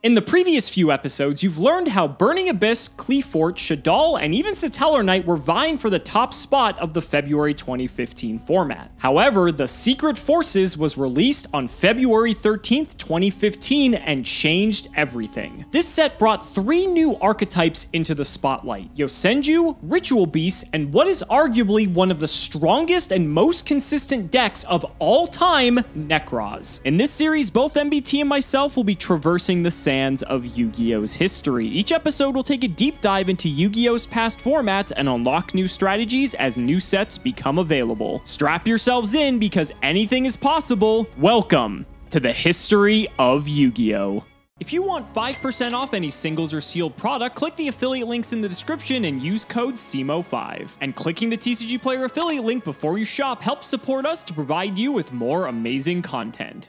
In the previous few episodes, you've learned how Burning Abyss, Cleafort, Shaddoll, and even Satellar Knight were vying for the top spot of the February 2015 format. However, the Secret Forces was released on February 13th, 2015 and changed everything. This set brought 3 new archetypes into the spotlight: Yosenju, Ritual Beasts, and what is arguably one of the strongest and most consistent decks of all time, Nekroz. In this series, both MBT and myself will be traversing the sands of Yu-Gi-Oh's history. Each episode will take a deep dive into Yu-Gi-Oh's past formats and unlock new strategies as new sets become available. Strap yourselves in because anything is possible. Welcome to the history of Yu-Gi-Oh! If you want 5% off any singles or sealed product, click the affiliate links in the description and use code CIMO5. And clicking the TCG Player affiliate link before you shop helps support us to provide you with more amazing content.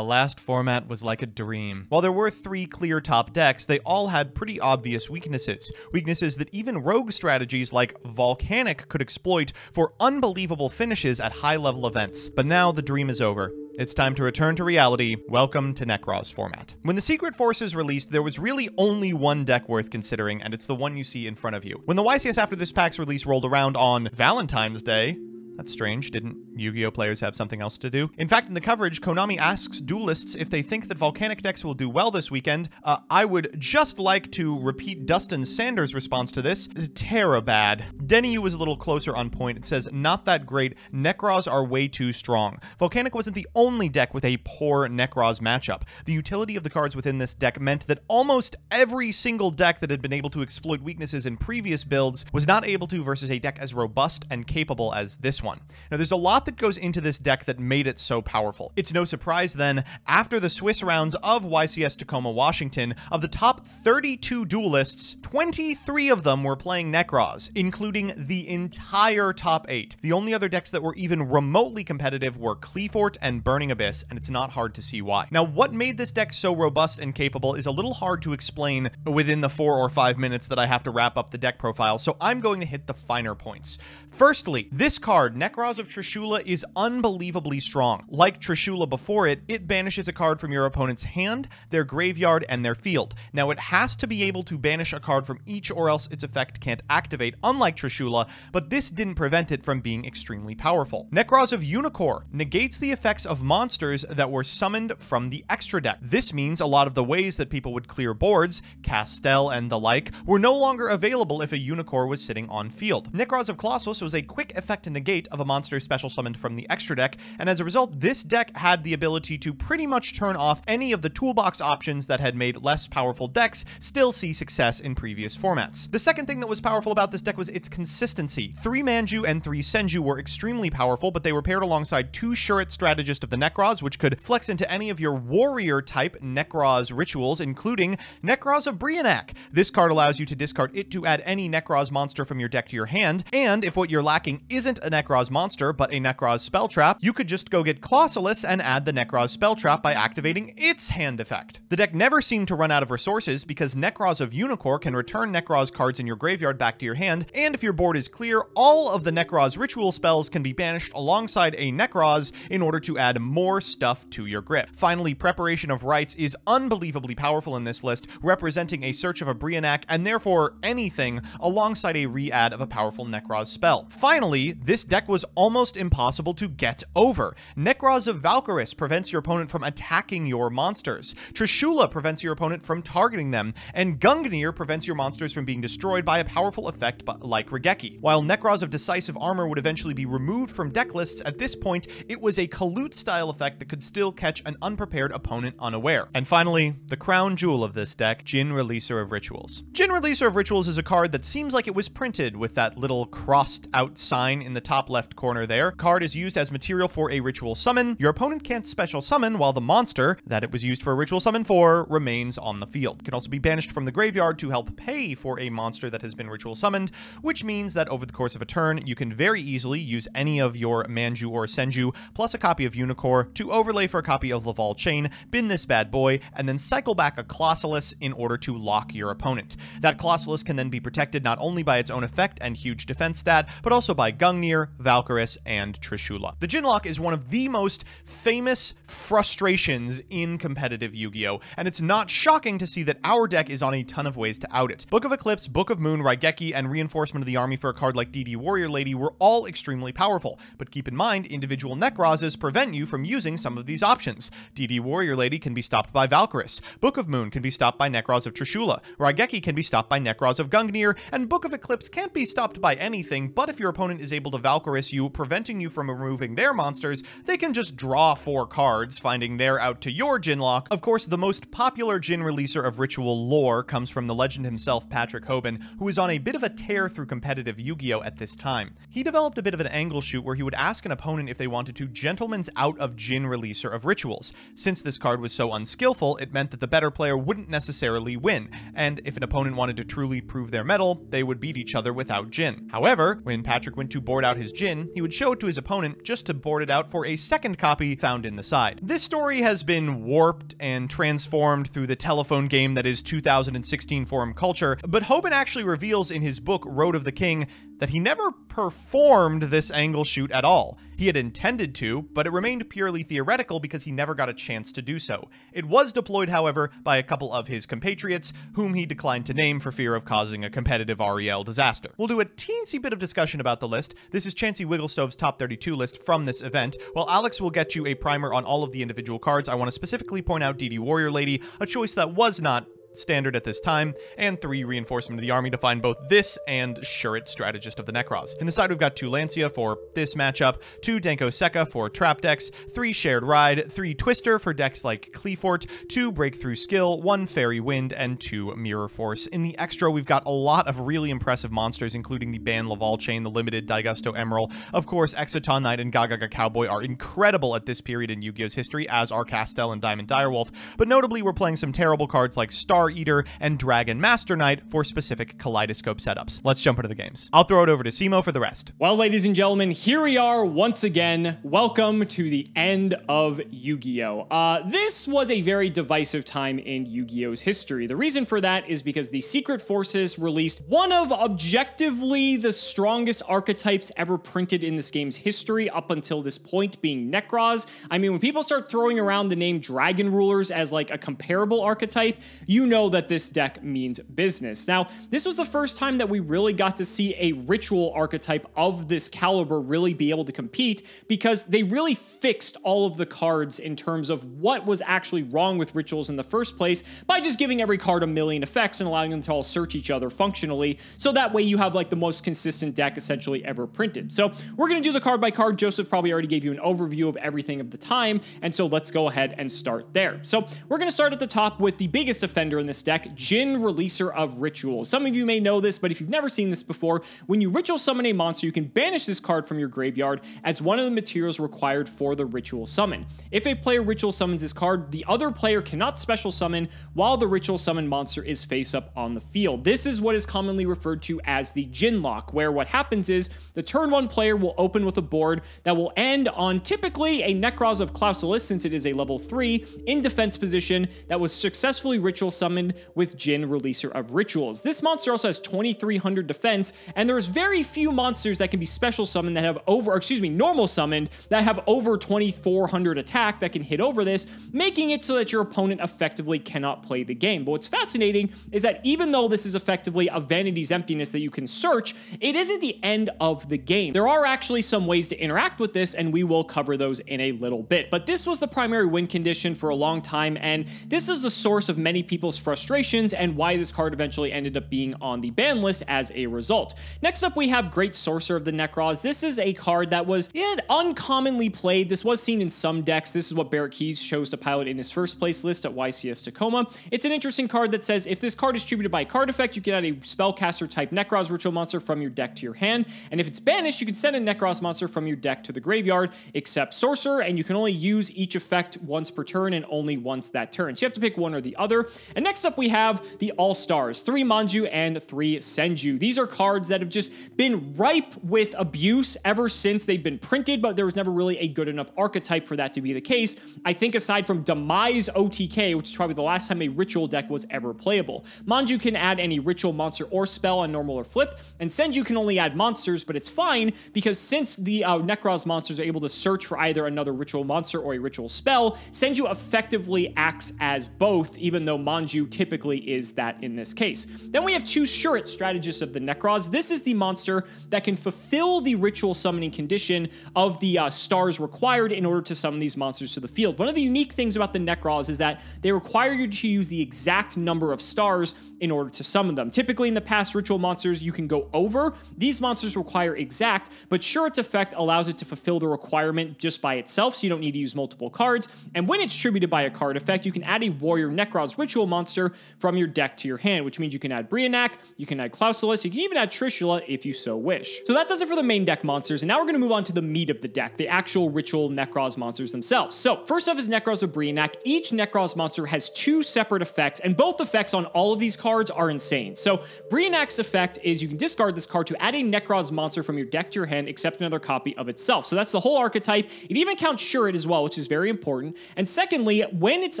Last format was like a dream. While there were 3 clear top decks, they all had pretty obvious weaknesses. Weaknesses that even rogue strategies like Volcanic could exploit for unbelievable finishes at high-level events. But now the dream is over. It's time to return to reality. Welcome to Nekroz format. When the Secret Forces released, there was really only one deck worth considering, and it's the one you see in front of you. When the YCS After This Pack's release rolled around on Valentine's Day, that's strange, didn't Yu-Gi-Oh players have something else to do? In fact, in the coverage, Konami asks duelists if they think that Volcanic decks will do well this weekend. I would just like to repeat Dustin Sanders' response to this. Terabad. Denny was a little closer on point. It says, not that great. Nekroz are way too strong. Volcanic wasn't the only deck with a poor Nekroz matchup. The utility of the cards within this deck meant that almost every single deck that had been able to exploit weaknesses in previous builds was not able to versus a deck as robust and capable as this one. Now, there's a lot that goes into this deck that made it so powerful. It's no surprise then, after the Swiss rounds of YCS Tacoma, Washington, of the top 32 duelists, 23 of them were playing Nekroz, including the entire top 8. The only other decks that were even remotely competitive were Cleafort and Burning Abyss, and it's not hard to see why. Now, what made this deck so robust and capable is a little hard to explain within the 4 or 5 minutes that I have to wrap up the deck profile, so I'm going to hit the finer points. Firstly, this card, Nekroz of Trishula, is unbelievably strong. Like Trishula before it, it banishes a card from your opponent's hand, their graveyard, and their field. Now, it has to be able to banish a card from each or else its effect can't activate, unlike Trishula, but this didn't prevent it from being extremely powerful. Nekroz of Unicorn negates the effects of monsters that were summoned from the extra deck. This means a lot of the ways that people would clear boards, Castel and the like, were no longer available if a Unicorn was sitting on field. Nekroz of Colossus was a quick effect negate of a monster special summoned from the extra deck, and as a result, this deck had the ability to pretty much turn off any of the toolbox options that had made less powerful decks still see success in previous formats. The second thing that was powerful about this deck was its consistency. 3 Manju and 3 Senju were extremely powerful, but they were paired alongside 2 Shuret Strategist of the Nekroz, which could flex into any of your warrior-type Nekroz rituals, including Nekroz of Brionac. This card allows you to discard it to add any Nekroz monster from your deck to your hand, and if what you're lacking isn't a Nekroz monster, but a Nekroz spell trap, you could just go get Clausulus and add the Nekroz spell trap by activating its hand effect. The deck never seemed to run out of resources because Nekroz of Unicorn can return Nekroz cards in your graveyard back to your hand, and if your board is clear, all of the Nekroz ritual spells can be banished alongside a Nekroz in order to add more stuff to your grip. Finally, Preparation of Rites is unbelievably powerful in this list, representing a search of a Brionac and therefore anything alongside a re-add of a powerful Nekroz spell. Finally, this deck was almost impossible to get over. Nekroz of Valkyris prevents your opponent from attacking your monsters. Trishula prevents your opponent from targeting them, and Gungnir prevents your monsters from being destroyed by a powerful effect like Regeki. While Nekroz of Decisive Armor would eventually be removed from deck lists, at this point, it was a Kalut-style effect that could still catch an unprepared opponent unaware. And finally, the crown jewel of this deck, Jin Releaser of Rituals. Jin Releaser of Rituals is a card that seems like it was printed with that little crossed out sign in the top top left corner there. Card is used as material for a ritual summon. Your opponent can't special summon while the monster that it was used for a ritual summon for remains on the field. It can also be banished from the graveyard to help pay for a monster that has been ritual summoned, which means that over the course of a turn, you can very easily use any of your Manju or Senju plus a copy of Unicore to overlay for a copy of Laval Chain, bin this bad boy, and then cycle back a Colossalus in order to lock your opponent. That Colossalus can then be protected not only by its own effect and huge defense stat, but also by Gungnir, Valkyris, and Trishula. The Jinlock is one of the most famous frustrations in competitive Yu-Gi-Oh!, and it's not shocking to see that our deck is on a ton of ways to out it. Book of Eclipse, Book of Moon, Raigeki, and Reinforcement of the Army for a card like DD Warrior Lady were all extremely powerful, but keep in mind, individual Nekrozes prevent you from using some of these options. DD Warrior Lady can be stopped by Valkyris, Book of Moon can be stopped by Nekroz of Trishula, Raigeki can be stopped by Nekroz of Gungnir, and Book of Eclipse can't be stopped by anything, but if your opponent is able to Valkyris you, preventing you from removing their monsters, they can just draw 4 cards, finding their out to your Jinlock. Of course, the most popular Jin releaser of ritual lore comes from the legend himself, Patrick Hoban, who is on a bit of a tear through competitive Yu-Gi-Oh! At this time. He developed a bit of an angle shoot where he would ask an opponent if they wanted to Gentleman's Out of Jin releaser of rituals. Since this card was so unskillful, it meant that the better player wouldn't necessarily win, and if an opponent wanted to truly prove their mettle, they would beat each other without Jin. However, when Patrick went to board out his Jin, he would show it to his opponent just to board it out for a second copy found in the side. This story has been warped and transformed through the telephone game that is 2016 forum culture, but Hoban actually reveals in his book Road of the King that he never performed this angle shoot at all. He had intended to, but it remained purely theoretical because he never got a chance to do so. It was deployed, however, by a couple of his compatriots, whom he declined to name for fear of causing a competitive REL disaster. We'll do a teensy bit of discussion about the list. This is Chansey Wigglestove's top 32 list from this event. While Alex will get you a primer on all of the individual cards, I want to specifically point out DD Warrior Lady, a choice that was not standard at this time, and 3 Reinforcement of the Army to find both this and Shuret, Strategist of the Nekroz. In the side, we've got 2 Lancia for this matchup, 2 Denko Sekka for trap decks, 3 Shared Ride, 3 Twister for decks like Cleafort, 2 Breakthrough Skill, 1 Fairy Wind, and 2 Mirror Force. In the extra, we've got a lot of really impressive monsters, including the Ban Laval Chain, the limited Daigusto Emerald. Of course, Exoton Knight and Gagaga Cowboy are incredible at this period in Yu-Gi-Oh's history, as are Castel and Diamond Direwolf, but notably we're playing some terrible cards like Star Eater and Dragon Master Knight for specific Kaleidoscope setups. Let's jump into the games. I'll throw it over to Simo for the rest. Well, ladies and gentlemen, here we are once again. Welcome to the end of Yu-Gi-Oh! This was a very divisive time in Yu-Gi-Oh's history. The reason for that is because the Secret Forces released one of objectively the strongest archetypes ever printed in this game's history up until this point, being Nekroz. I mean, when people start throwing around the name Dragon Rulers as like a comparable archetype, you know that this deck means business. Now, this was the first time that we really got to see a ritual archetype of this caliber really be able to compete, because they really fixed all of the cards in terms of what was actually wrong with rituals in the first place by just giving every card a million effects and allowing them to all search each other functionally, so that way you have like the most consistent deck essentially ever printed. So we're going to do the card by card. Joseph probably already gave you an overview of everything of the time, and so let's go ahead and start there. So we're going to start at the top with the biggest offender in this deck, Jin, Releaser of Rituals. Some of you may know this, but if you've never seen this before, when you ritual summon a monster, you can banish this card from your graveyard as one of the materials required for the ritual summon. If a player ritual summons this card, the other player cannot special summon while the ritual summon monster is face up on the field. This is what is commonly referred to as the Jin lock, where what happens is the turn 1 player will open with a board that will end on typically a Nekroz of Cloudlifter, since it is a level 3 in defense position that was successfully ritual summoned with Jin, Releaser of Rituals. This monster also has 2300 defense, and there's very few monsters that can be special summoned that have normal summoned that have over 2400 attack that can hit over this, making it so that your opponent effectively cannot play the game. But what's fascinating is that even though this is effectively a Vanity's Emptiness that you can search, it isn't the end of the game. There are actually some ways to interact with this, and we will cover those in a little bit. But this was the primary win condition for a long time, and this is the source of many people's most frustrations and why this card eventually ended up being on the ban list as a result. Next up, we have Great Sorcerer of the Nekroz. This is a card that was uncommonly played. This was seen in some decks. This is what Barrett Keys chose to pilot in his first place list at YCS Tacoma. It's an interesting card that says if this card is tributed by a card effect, you can add a spellcaster type Nekroz ritual monster from your deck to your hand, and if it's banished, you can send a Nekroz monster from your deck to the graveyard, except Sorcerer, and you can only use each effect once per turn and only once that turn. So you have to pick one or the other. And next up, we have the All-Stars, 3 Manju and 3 Senju. These are cards that have just been ripe with abuse ever since they've been printed, but there was never really a good enough archetype for that to be the case. I think aside from Demise OTK, which is probably the last time a ritual deck was ever playable. Manju can add any ritual monster or spell on normal or flip, and Senju can only add monsters, but it's fine because since the Nekroz monsters are able to search for either another ritual monster or a ritual spell, Senju effectively acts as both, even though Manju typically is that in this case. Then we have 2 Shure Strategists of the Nekroz. This is the monster that can fulfill the ritual summoning condition of the stars required in order to summon these monsters to the field. One of the unique things about the Nekroz is that they require you to use the exact number of stars in order to summon them. Typically in the past ritual monsters, you can go over. These monsters require exact, but Shure's effect allows it to fulfill the requirement just by itself, so you don't need to use multiple cards. And when it's tributed by a card effect, you can add a Warrior Nekroz ritual monster from your deck to your hand, which means you can add Brionac, you can add Clausulus, you can even add Trishula if you so wish. So that does it for the main deck monsters, and now we're going to move on to the meat of the deck, the actual ritual Nekroz monsters themselves. So first off is Nekroz of Brionac. Each Nekroz monster has 2 separate effects, and both effects on all of these cards are insane. So Brionac's effect is you can discard this card to add a Nekroz monster from your deck to your hand, except another copy of itself. So that's the whole archetype. It even counts Shure as well, which is very important. And secondly, when it's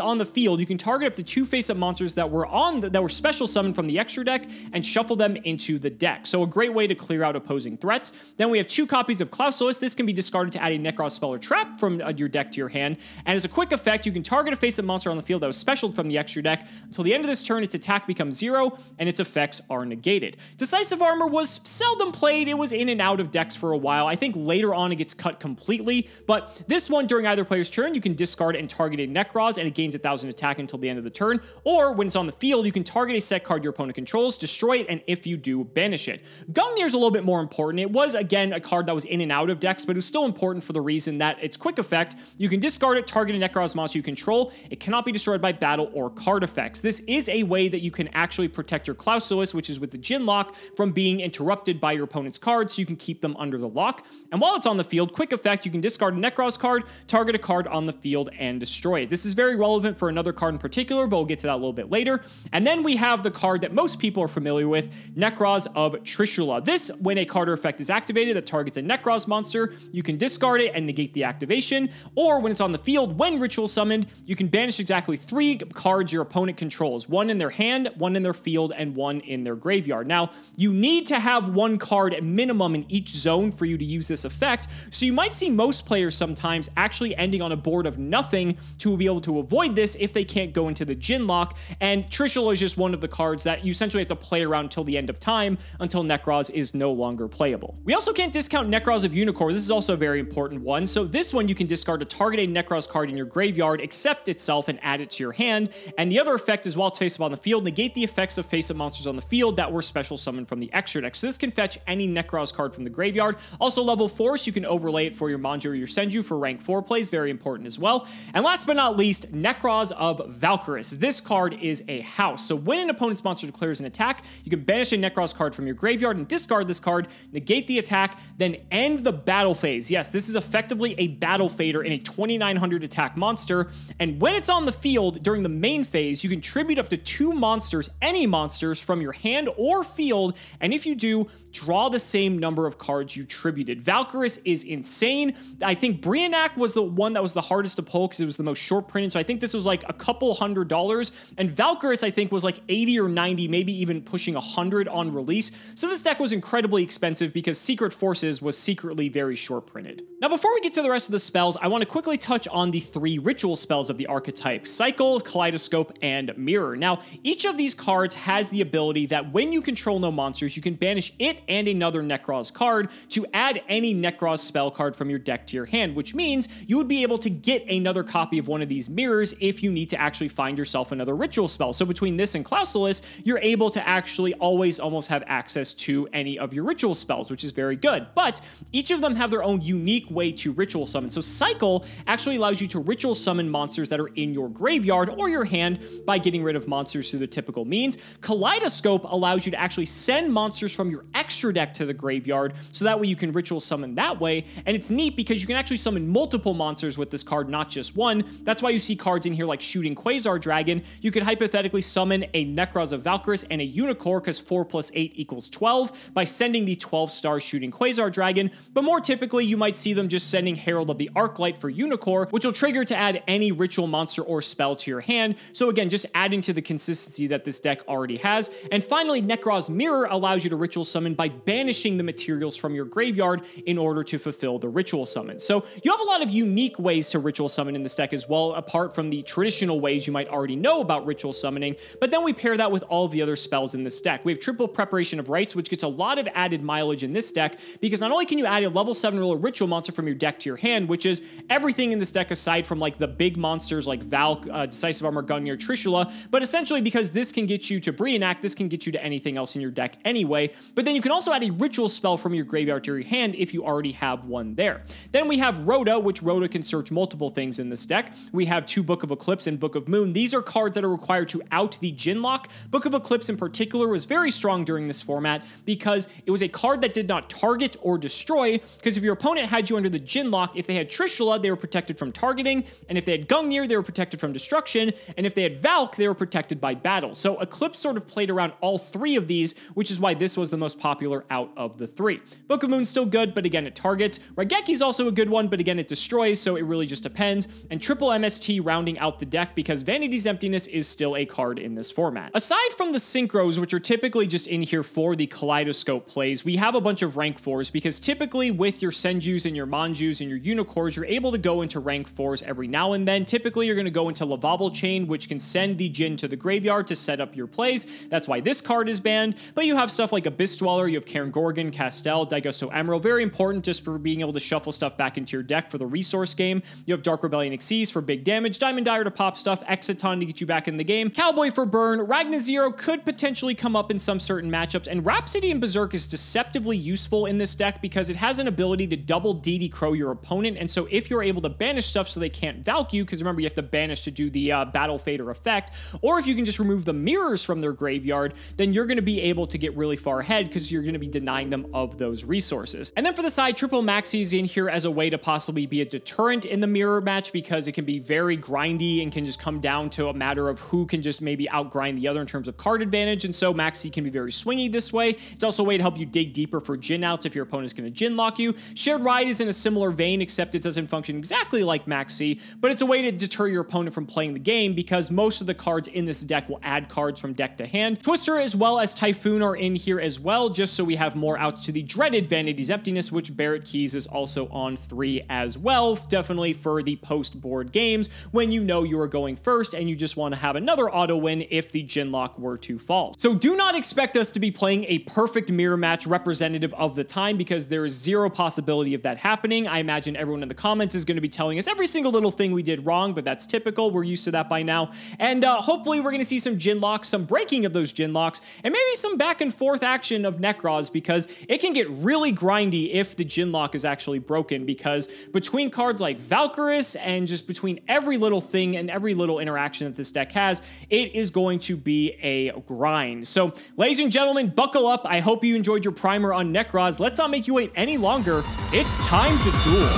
on the field, you can target up to 2 face-up monsters that were special summoned from the extra deck and shuffle them into the deck. So a great way to clear out opposing threats. Then we have 2 copies of Clausulus. This can be discarded to add a Nekroz spell or trap from your deck to your hand. And as a quick effect, you can target a face-up monster on the field that was special from the extra deck. Until the end of this turn, its attack becomes 0 and its effects are negated. Decisive Armor was seldom played. It was in and out of decks for a while. I think later on it gets cut completely, but this one during either player's turn, you can discard and target a Nekroz and it gains 1,000 attack until the end of the turn, or when it's on the field, you can target a set card your opponent controls, destroy it, and if you do, banish it. Gungnir's a little bit more important. It was, again, a card that was in and out of decks, but it was still important for the reason that its quick effect, you can discard it, target a Nekroz monster you control. It cannot be destroyed by battle or card effects. This is a way that you can actually protect your Clausulus, which is with the Jin lock, from being interrupted by your opponent's cards, so you can keep them under the lock. And while it's on the field, quick effect, you can discard a Nekroz card, target a card on the field, and destroy it. This is very relevant for another card in particular, but we'll get to that a little bit later. And then we have the card that most people are familiar with, Nekroz of Trishula. This, when a card or effect is activated that targets a Nekroz monster, you can discard it and negate the activation, or when it's on the field, when ritual summoned, you can banish exactly 3 cards your opponent controls, 1 in their hand, 1 in their field, and 1 in their graveyard. Now, you need to have 1 card at minimum in each zone for you to use this effect, so you might see most players sometimes actually ending on a board of nothing to be able to avoid this if they can't go into the Jin lock, and Trishula is just one of the cards that you essentially have to play around until the end of time, until Nekroz is no longer playable. We also can't discount Nekroz of Unicorn. This is also a very important one. So this one you can discard to target a Nekroz card in your graveyard, accept itself, and add it to your hand. And the other effect is while it's face-up on the field, negate the effects of face-up monsters on the field that were special summoned from the extra deck. So this can fetch any Nekroz card from the graveyard. Also level 4, so you can overlay it for your Manju or your Senju for rank 4 plays. Very important as well. And last but not least, Nekroz of Valkyris. This card is a house. So when an opponent's monster declares an attack, you can banish a Nekroz card from your graveyard and discard this card, negate the attack, then end the battle phase. Yes, this is effectively a battle fader in a 2900 attack monster, and when it's on the field during the main phase, you can tribute up to 2 monsters, any monsters, from your hand or field, and if you do, draw the same number of cards you tributed. Valkyris is insane. I think Brionac was the one that was the hardest to pull because it was the most short printed, so I think this was like a couple $100, and Valkyris I think was like 80 or 90, maybe even pushing 100 on release. So this deck was incredibly expensive because Secret Forces was secretly very short printed. Now before we get to the rest of the spells, I want to quickly touch on the 3 ritual spells of the archetype: Cycle, Kaleidoscope, and Mirror. Now each of these cards has the ability that when you control no monsters, you can banish it and another Nekroz card to add any Nekroz spell card from your deck to your hand, which means you would be able to get another copy of one of these mirrors if you need to actually find yourself another ritual spells. So between this and Clausulus, you're able to actually always almost have access to any of your ritual spells, which is very good. But each of them have their own unique way to ritual summon. So Cycle actually allows you to ritual summon monsters that are in your graveyard or your hand by getting rid of monsters through the typical means. Kaleidoscope allows you to actually send monsters from your extra deck to the graveyard, so that way you can ritual summon that way. And it's neat because you can actually summon multiple monsters with this card, not just one. That's why you see cards in here like Shooting Quasar Dragon. You could hypothetically summon a Nekroz of Valkyris and a Unicorn, because 4 + 8 = 12, by sending the 12-star Shooting Quasar Dragon. But more typically, you might see them just sending Herald of the Arclight for Unicorn, which will trigger to add any ritual monster or spell to your hand. So again, just adding to the consistency that this deck already has. And finally, Nekroz Mirror allows you to ritual summon by banishing the materials from your graveyard in order to fulfill the ritual summon. So you have a lot of unique ways to ritual summon in this deck as well, apart from the traditional ways you might already know about ritual summoning. But then we pair that with all of the other spells in this deck. We have Triple Preparation of Rites, which gets a lot of added mileage in this deck, because not only can you add a level 7 roller ritual monster from your deck to your hand, which is everything in this deck aside from like the big monsters like Valk, Decisive Armor, Gungnir, Trishula, but essentially because this can get you to Brionac, this can get you to anything else in your deck anyway. But then you can also add a ritual spell from your graveyard to your hand if you already have one there. Then we have Rhoda, which Rhoda can search multiple things in this deck. We have 2 Book of Eclipse and Book of Moon. These are cards that are required to out the Jinlock. Book of Eclipse in particular was very strong during this format because it was a card that did not target or destroy, because if your opponent had you under the Jinlock, if they had Trishula, they were protected from targeting, and if they had Gungnir, they were protected from destruction, and if they had Valk, they were protected by battle. So Eclipse sort of played around all 3 of these, which is why this was the most popular out of the 3. Book of Moon's still good, but again, it targets. Raigeki's also a good one, but again, it destroys, so it really just depends. And Triple MST rounding out the deck, because Vanity's Emptiness is still a card in this format. Aside from the Synchros, which are typically just in here for the Kaleidoscope plays, we have a bunch of rank 4s, because typically with your Senjus and your Manjus and your Unicorns, you're able to go into rank 4s every now and then. Typically, you're going to go into Lavavel Chain, which can send the Jin to the graveyard to set up your plays. That's why this card is banned. But you have stuff like Abyss Dweller, you have Karen Gorgon, Castel, Daigusto Emerald, very important just for being able to shuffle stuff back into your deck for the resource game. You have Dark Rebellion Xyz for big damage, Diamond Dyer to pop stuff, Exiton to get you back in the game, Cowboy for burn, Ragna Zero could potentially come up in some certain matchups, and Rhapsody and Berserk is deceptively useful in this deck because it has an ability to double DD Crow your opponent, and so if you're able to banish stuff so they can't Valk you, because remember you have to banish to do the Battle Fader effect, or if you can just remove the mirrors from their graveyard, then you're going to be able to get really far ahead because you're going to be denying them of those resources. And then for the side, Triple Maxi is in here as a way to possibly be a deterrent in the mirror match, because it can be very grindy and can just come down to a matter of who can just maybe outgrind the other in terms of card advantage, and so Maxi can be very swingy this way. It's also a way to help you dig deeper for Jin outs if your opponent is going to Jin lock you. Shared Ride is in a similar vein, except it doesn't function exactly like Maxi, but it's a way to deter your opponent from playing the game, because most of the cards in this deck will add cards from deck to hand. Twister as well as Typhoon are in here as well, just so we have more outs to the dreaded Vanity's Emptiness, which Barrett Keys is also on 3 as well, definitely for the post-board games when you know you are going first and you just want to have another auto win if the Jinlock were to fall. So do not expect us to be playing a perfect mirror match representative of the time, because there is zero possibility of that happening. I imagine everyone in the comments is going to be telling us every single little thing we did wrong, but that's typical. We're used to that by now. And hopefully we're going to see some Jinlocks, some breaking of those Jinlocks, and maybe some back and forth action of Nekroz, because it can get really grindy if the Jinlock is actually broken, because between cards like Valkyris and just between every little thing and every little interaction that this deck has, it is going to be a grind. So ladies and gentlemen, buckle up. I hope you enjoyed your primer on Nekroz. Let's not make you wait any longer. It's time to duel.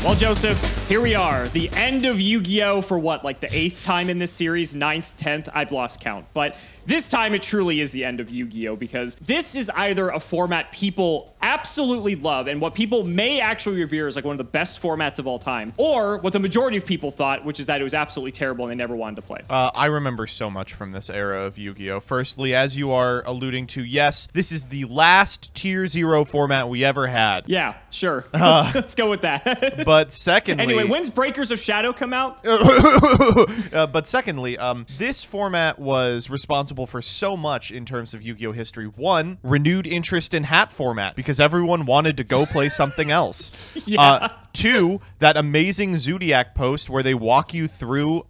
Well, Joseph, here we are. The end of Yu-Gi-Oh! For what, like the 8th time in this series? 9th, 10th? I've lost count. But this time it truly is the end of Yu-Gi-Oh! Because this is either a format people absolutely love and what people may actually revere as like one of the best formats of all time, or what the majority of people thought, which is that it was absolutely terrible and they never wanted to play. I remember so much from this era of Yu-Gi-Oh! Firstly, as you are alluding to, yes, this is the last Tier 0 format we ever had. Yeah, sure. Let's go with that. But secondly... Anyway, when's Breakers of Shadow come out? But secondly, this format was responsible for so much in terms of Yu-Gi-Oh! History. One, renewed interest in hat format, because everyone wanted to go play something else. Yeah. Got 2, that amazing Zodiac post where they walk you through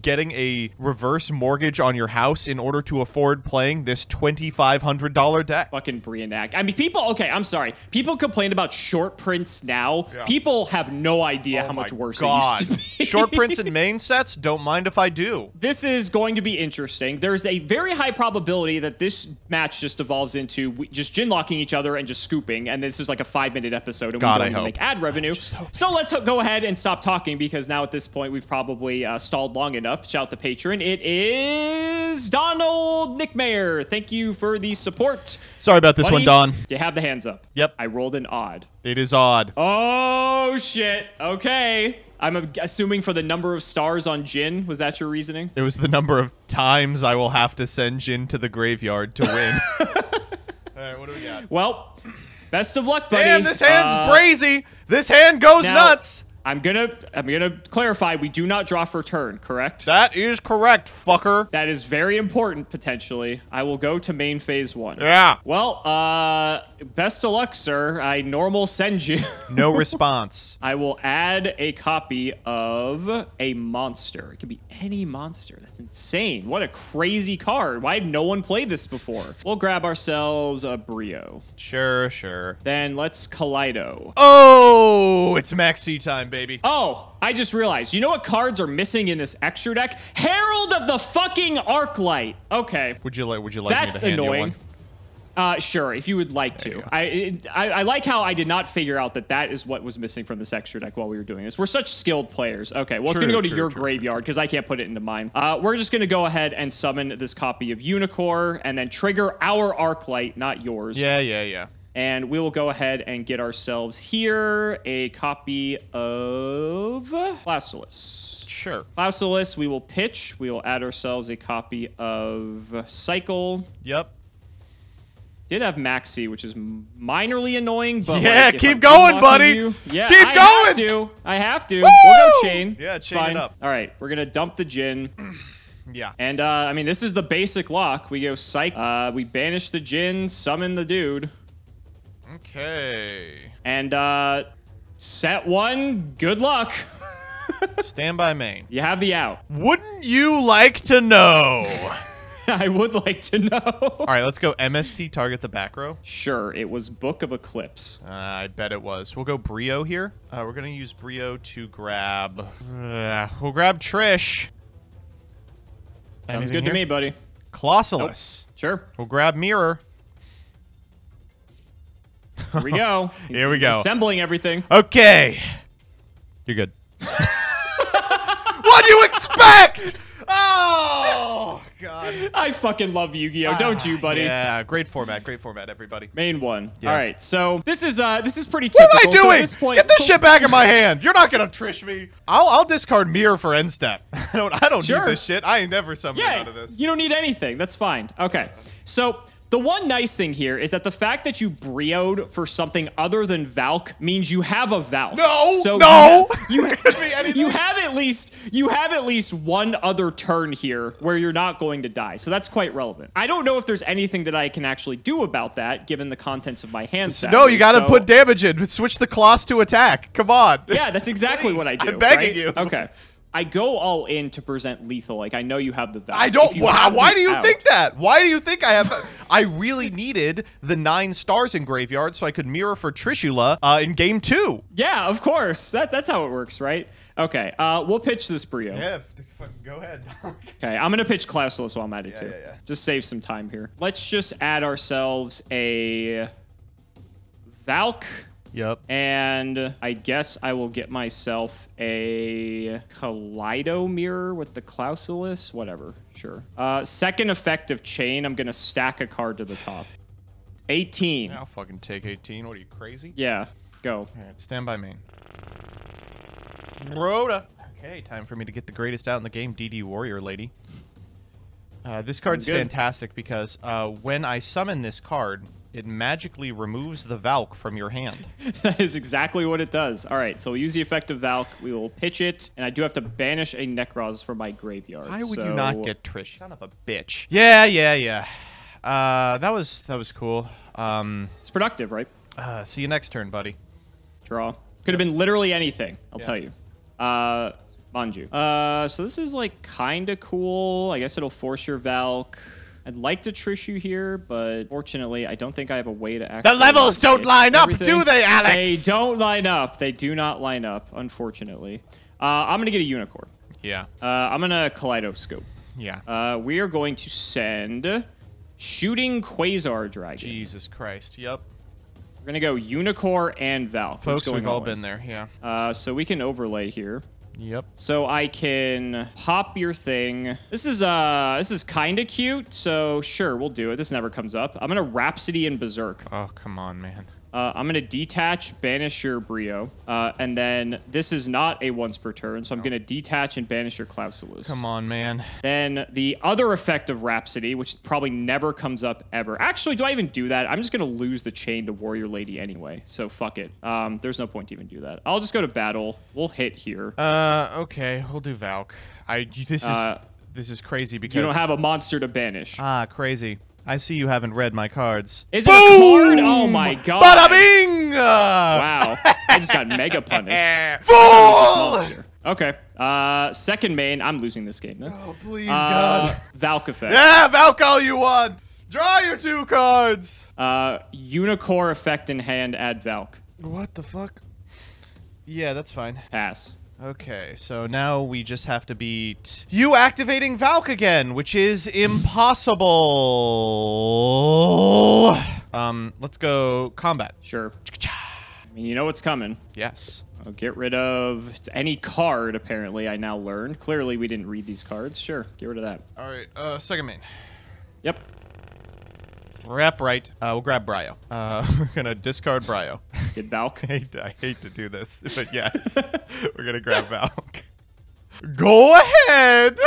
getting a reverse mortgage on your house in order to afford playing this $2,500 deck. Fucking Brianac. I mean, people, okay, I'm sorry. People complain about short prints now. Yeah. People have no idea how much worse it used to be. Short prints and main sets, don't mind if I do. This is going to be interesting. There's a very high probability that this match just evolves into just gin locking each other and just scooping, and this is like a 5-minute episode, and we don't even make ad revenue. So let's go ahead and stop talking, because now at this point we've probably stalled long enough. Shout out the patron. It is Donald Nickmayer. Thank you for the support. Sorry about this one, Don. You have the hands up. Yep. I rolled an odd. It is odd. Oh, shit. Okay. I'm assuming for the number of stars on Jin. Was that your reasoning? It was the number of times I will have to send Jin to the graveyard to win. All right, what do we got? Well, best of luck, buddy. Damn, this hand's brazy. This hand goes nuts. I'm gonna clarify, we do not draw for turn, correct? That is correct, fucker. That is very important, potentially. I will go to main phase 1. Yeah. Well, best of luck, sir. I normal send you. No response. I will add a copy of a monster. It could be any monster. That's insane. What a crazy card. Why had no one played this before? We'll grab ourselves a Brio. Sure, sure. Then let's Kaleido. Oh, it's maxi time, baby. Oh, I just realized. You know what cards are missing in this extra deck? Herald of the fucking Arclight. Okay. Would you like That's me to hand annoying. you one? Sure, if you would like to. I like how I did not figure out that is what was missing from this extra deck while we were doing this. We're such skilled players. Okay, well, it's going to go to your graveyard because I can't put it into mine. We're just going to go ahead and summon this copy of Unicorn and then trigger our Arclight, not yours. Yeah. And we will go ahead and get ourselves here a copy of Clausulus. Sure. Clausulus, we will pitch. We will add ourselves a copy of Cycle. Yep. Did have Maxi, which is minorly annoying, but yeah, like, keep going, buddy. Yeah, keep going. I have to. Woo! We'll go chain. Yeah, chain Fine. it up. All right, we're gonna dump the Jin. Yeah. And I mean, this is the basic lock. We go Psych. We banish the Jin, summon the dude. Okay. And set 1. Good luck. Stand by main. You have the out. Wouldn't you like to know? I would like to know. All right, let's go MST, target the back row. Sure, it was Book of Eclipse. I bet it was. We'll go Brio here. We're going to use Brio to grab... we'll grab Trish. Sounds good to me, buddy. Clausulus. Nope. Sure. We'll grab Mirror. Here we go. Here we go. Assembling everything. Okay. You're good. What do you expect? Oh, God. I fucking love Yu-Gi-Oh! Don't you, buddy? Yeah, great format, everybody. Main 1. Yeah. All right, so this is pretty typical. What am I doing? So at this point, get this shit back in my hand. You're not gonna trish me. I'll discard Mirror for end step. I don't need this shit. I ain't never summoned out of this. You don't need anything. That's fine. Okay, so the one nice thing here is that the fact that you brioed for something other than Valk means you have a Valk. No, so no. You have at least one other turn here where you're not going to die. So that's quite relevant. I don't know if there's anything that I can actually do about that given the contents of my hand. No, you got to put damage in. Switch the claws to attack. Come on. Yeah, that's exactly what I do. I'm begging you. Okay. I go all in to present lethal. Like, I know you have the Valk. I don't. Why do you think that? Why do you think I have? I really needed the 9 stars in graveyard so I could mirror for Trishula in game 2. Yeah, of course. That's how it works, right? Okay. We'll pitch this Brio. Yeah, go ahead. Okay, I'm gonna pitch Clausulus while I'm at it too. Yeah. Just save some time here. Let's just add ourselves a Valk. Yep. And I guess I will get myself a Kaleido mirror with the Clausulus. Whatever. Sure. Second effect of Chain, I'm going to stack a card to the top. 18. I'll fucking take 18. What are you, crazy? Yeah. Go. All right, stand by main. Rhoda. Okay, time for me to get the greatest out in the game, DD Warrior Lady. This card's fantastic because when I summon this card, it magically removes the Valk from your hand. That is exactly what it does. All right, so we'll use the effect of Valk. We will pitch it, and I do have to banish a Nekroz from my graveyard. Why would you not get Trish? Son of a bitch. Yeah. That was cool. It's productive, right? See you next turn, buddy. Draw. Could have been literally anything, I'll tell you. Manju. So this is like kind of cool. I guess it'll force your Valk. I'd like to trish you here, but fortunately, I don't think I have a way to actually... The levels don't line up, do they, Alex? They don't line up. They do not line up, unfortunately. I'm going to get a Unicorn. Yeah. I'm going to Kaleidoscope. Yeah. We are going to send Shooting Quasar Dragon. Jesus Christ. Yep. We're going to go Unicorn and Valk. Folks, we've all been there, yeah. So we can overlay here. Yep. So I can pop your thing. This is kind of cute, so sure, we'll do it. This never comes up. I'm going to Rhapsody and Berserk. Oh, come on, man. I'm going to detach, banish your Brio, and then this is not a once per turn, so I'm going to detach and banish your Cloudlifter. Come on, man. Then the other effect of Rhapsody, which probably never comes up ever. Actually, do I even do that? I'm just going to lose the chain to Warrior Lady anyway, so fuck it. There's no point to even do that. I'll just go to battle. We'll hit here. Okay, we'll do Valk. This is crazy because... You don't have a monster to banish. Ah, crazy. I see you haven't read my cards. Is it a card? Oh my god. Bada bing! Wow. I just got mega punished. Fool! Okay. Second main. I'm losing this game. No? Oh, please, God. Valk effect. Yeah, Valk all you want. Draw your 2 cards. Unicorn effect in hand, add Valk. What the fuck? Yeah, that's fine. Pass. Okay, so now we just have to beat you activating Valk again, which is impossible. Let's go combat. Sure. I mean, you know what's coming. Yes. I'll get rid of any card, apparently, I now learned. Clearly, we didn't read these cards. Sure, get rid of that. All right, second main. Yep. Wrap right. We'll grab Brio. We're gonna discard Brio. Get Valk. I hate to do this, but yes, we're gonna grab Valk. Go ahead.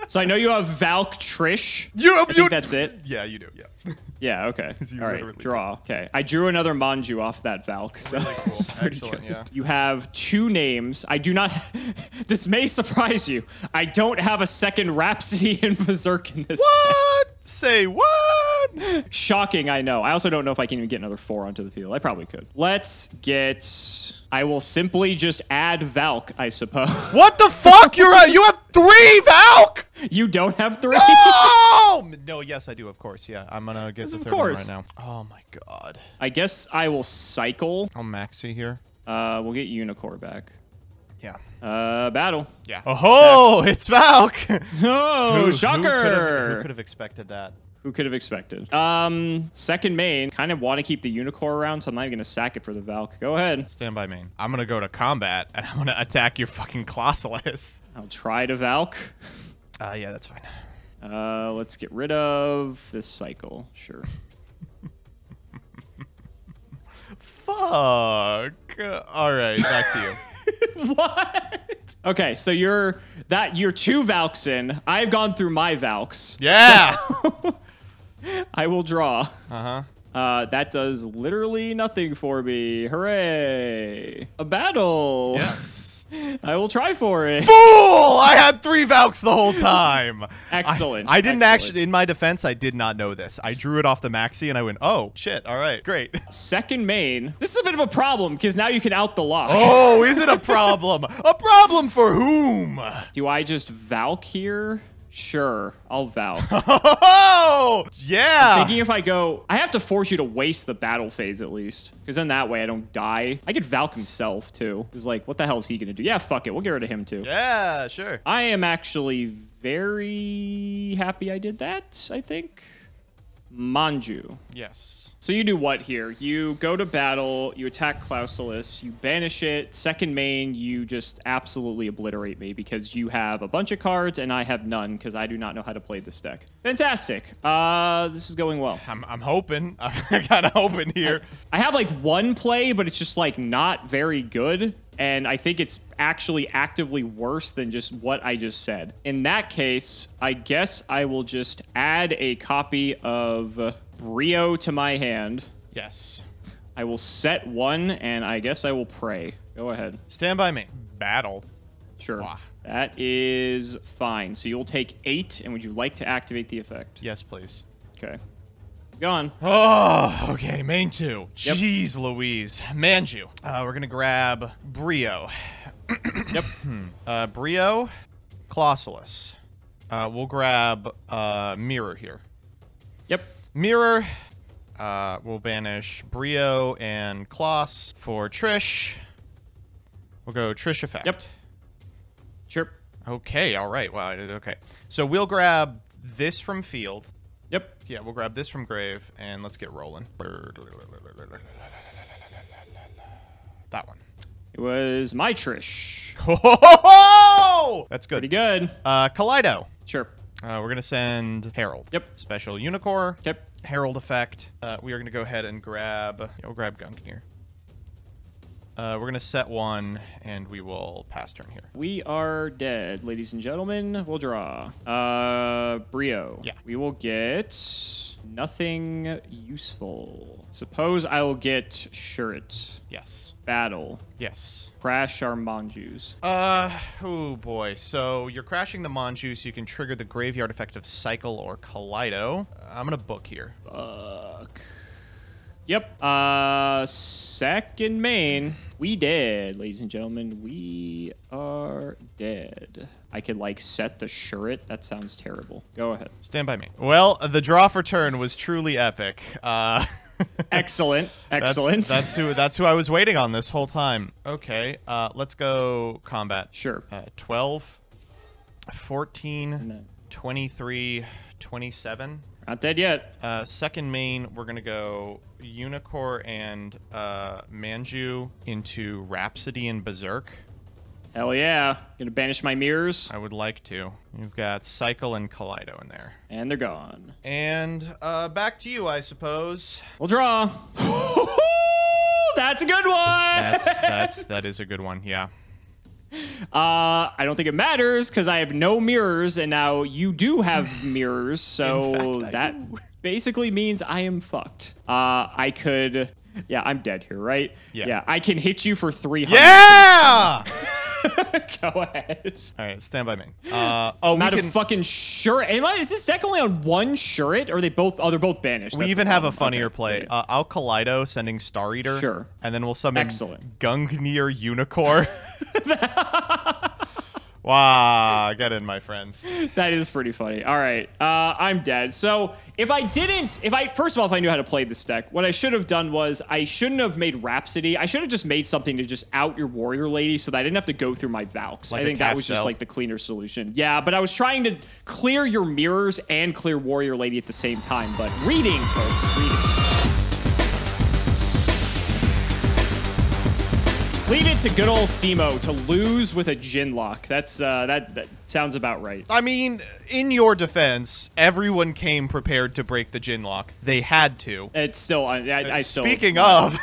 So I know you have Valk Trish. I think that's it. Yeah, you do. Yeah. Yeah. Okay. All right. Draw. Okay. I drew another Manju off that Valk. So really cool. Excellent. Good. Yeah. You have 2 names. I do not. This may surprise you. I don't have a second Rhapsody and Berserk in this. What? Say what? Shocking, I know. I also don't know if I can even get another 4 onto the field. I probably could. Let's get... I will simply just add Valk, I suppose. What the fuck? You have 3 Valk? You don't have 3? Oh! No, yes, I do, of course. Yeah, I'm gonna get the 3rd one right now. Oh my god. I guess I will cycle. I'll maxi here. We'll get Unicorn back. Yeah. Battle. Yeah. Oh, it's Valk! Oh, shocker! Who could have expected that? Who could have expected? Second main. Kind of want to keep the Unicorn around, so I'm not even going to sack it for the Valk. Go ahead. Stand by main. I'm going to go to combat, and I'm going to attack your fucking Colossalus. I'll try to Valk. Yeah, that's fine. Let's get rid of this cycle. Sure. Fuck. All right, back to you. What? Okay, so you're 2 Valks in. I've gone through my Valks. Yeah. So I will draw. Uh-huh. That does literally nothing for me. Hooray. A battle. Yes. I will try for it. Fool! I had 3 Valks the whole time. Excellent. I didn't actually, in my defense, I did not know this. I drew it off the maxi and I went, oh, shit. All right, great. Second main. This is a bit of a problem because now you can out the lock. Oh, is it a problem? A problem for whom? Do I just Valk here? Sure, I'll Valk. Oh, yeah. I'm thinking if I go, I have to force you to waste the battle phase at least, because then that way I don't die. I could Valk himself too. It's like, what the hell is he gonna do? Yeah, fuck it, we'll get rid of him too. Yeah, sure. I am actually very happy I did that, I think. Manju. Yes. So you do what here? You go to battle, you attack Clausulus, you banish it. Second main, you just absolutely obliterate me because you have a bunch of cards and I have none because I do not know how to play this deck. Fantastic. This is going well. I'm hoping. I'm kind of hoping here. I have like 1 play, but it's just like not very good. And I think it's actually actively worse than just what I just said. In that case, I guess I will just add a copy of Brio to my hand. Yes. I will set 1, and I guess I will pray. Go ahead. Stand by me. Battle. Sure. Wow. That is fine. So you'll take 8, and would you like to activate the effect? Yes, please. Okay. It's gone. Oh, okay. Main 2. Yep. Jeez Louise. Manju. We're going to grab Brio. Yep. Brio, Colossalus. We'll grab Mirror here. Yep. Mirror. We'll banish Brio and Kloss for Trish. We'll go Trish effect. Yep. Sure. Okay, all right. Wow, okay. So we'll grab this from field. Yep. Yeah, we'll grab this from grave, and let's get rolling. That one. It was my Trish. Oh, that's good. Pretty good. Kaleido. Sure. We're going to send Herald. Yep. Special Unicorn. Yep. Herald effect. We are going to go ahead and grab... we'll grab Gungnir. We're going to set 1, and we will pass turn here. We are dead, ladies and gentlemen. We'll draw. Brio. Yeah. We will get nothing useful. Suppose I will get Shuret. Yes. Battle. Yes. Crash our Monjus. Oh boy. So you're crashing the Monju, so you can trigger the graveyard effect of Cycle or Kaleido. I'm going to book here. Fuck. Yep. Second main. We dead, ladies and gentlemen. We are dead. I could, like, set the Shuret. That sounds terrible. Go ahead. Stand by me. Well, the draw for turn was truly epic. Excellent. Excellent. That's who I was waiting on this whole time. Okay. Let's go combat. Sure. 12, 14, No. 23, 27. Not dead yet. Second main, we're going to go Unicorn and Manju into Rhapsody and Berserk. Hell yeah. Gonna banish my mirrors. I would like to. You've got Cycle and Kaleido in there. And they're gone. And back to you, I suppose. We'll draw. That's a good one. That is a good one, yeah. I don't think it matters because I have no mirrors, and now you do have mirrors, so In fact, that basically means I am fucked. I could... Yeah, I'm dead here, right? Yeah. I can hit you for 300. Yeah! Go ahead. All right, stand by me. I'm out of fucking Shuret. Is this deck only on one Shuret, or are they both? Oh, they're both banished. We That's even the have a problem. funnier Okay, play. great. I'll Kaleido sending Star Eater. Sure. And then we'll summon Excellent. Gungnir Unicorn. Wow, get in, my friends. That is pretty funny. All right, I'm dead. So if first of all, if I knew how to play this deck, what I should have done was I shouldn't have made Rhapsody. I should have just made something to just out your Warrior Lady so that I didn't have to go through my Valks. Like I think that was just like the cleaner solution. Yeah, but I was trying to clear your mirrors and clear Warrior Lady at the same time. But reading, folks, reading. Leave it to good old Cimo to lose with a Jinlock. That sounds about right. I mean, in your defense, everyone came prepared to break the Jinlock. They had to. It's still, I still. Speaking of,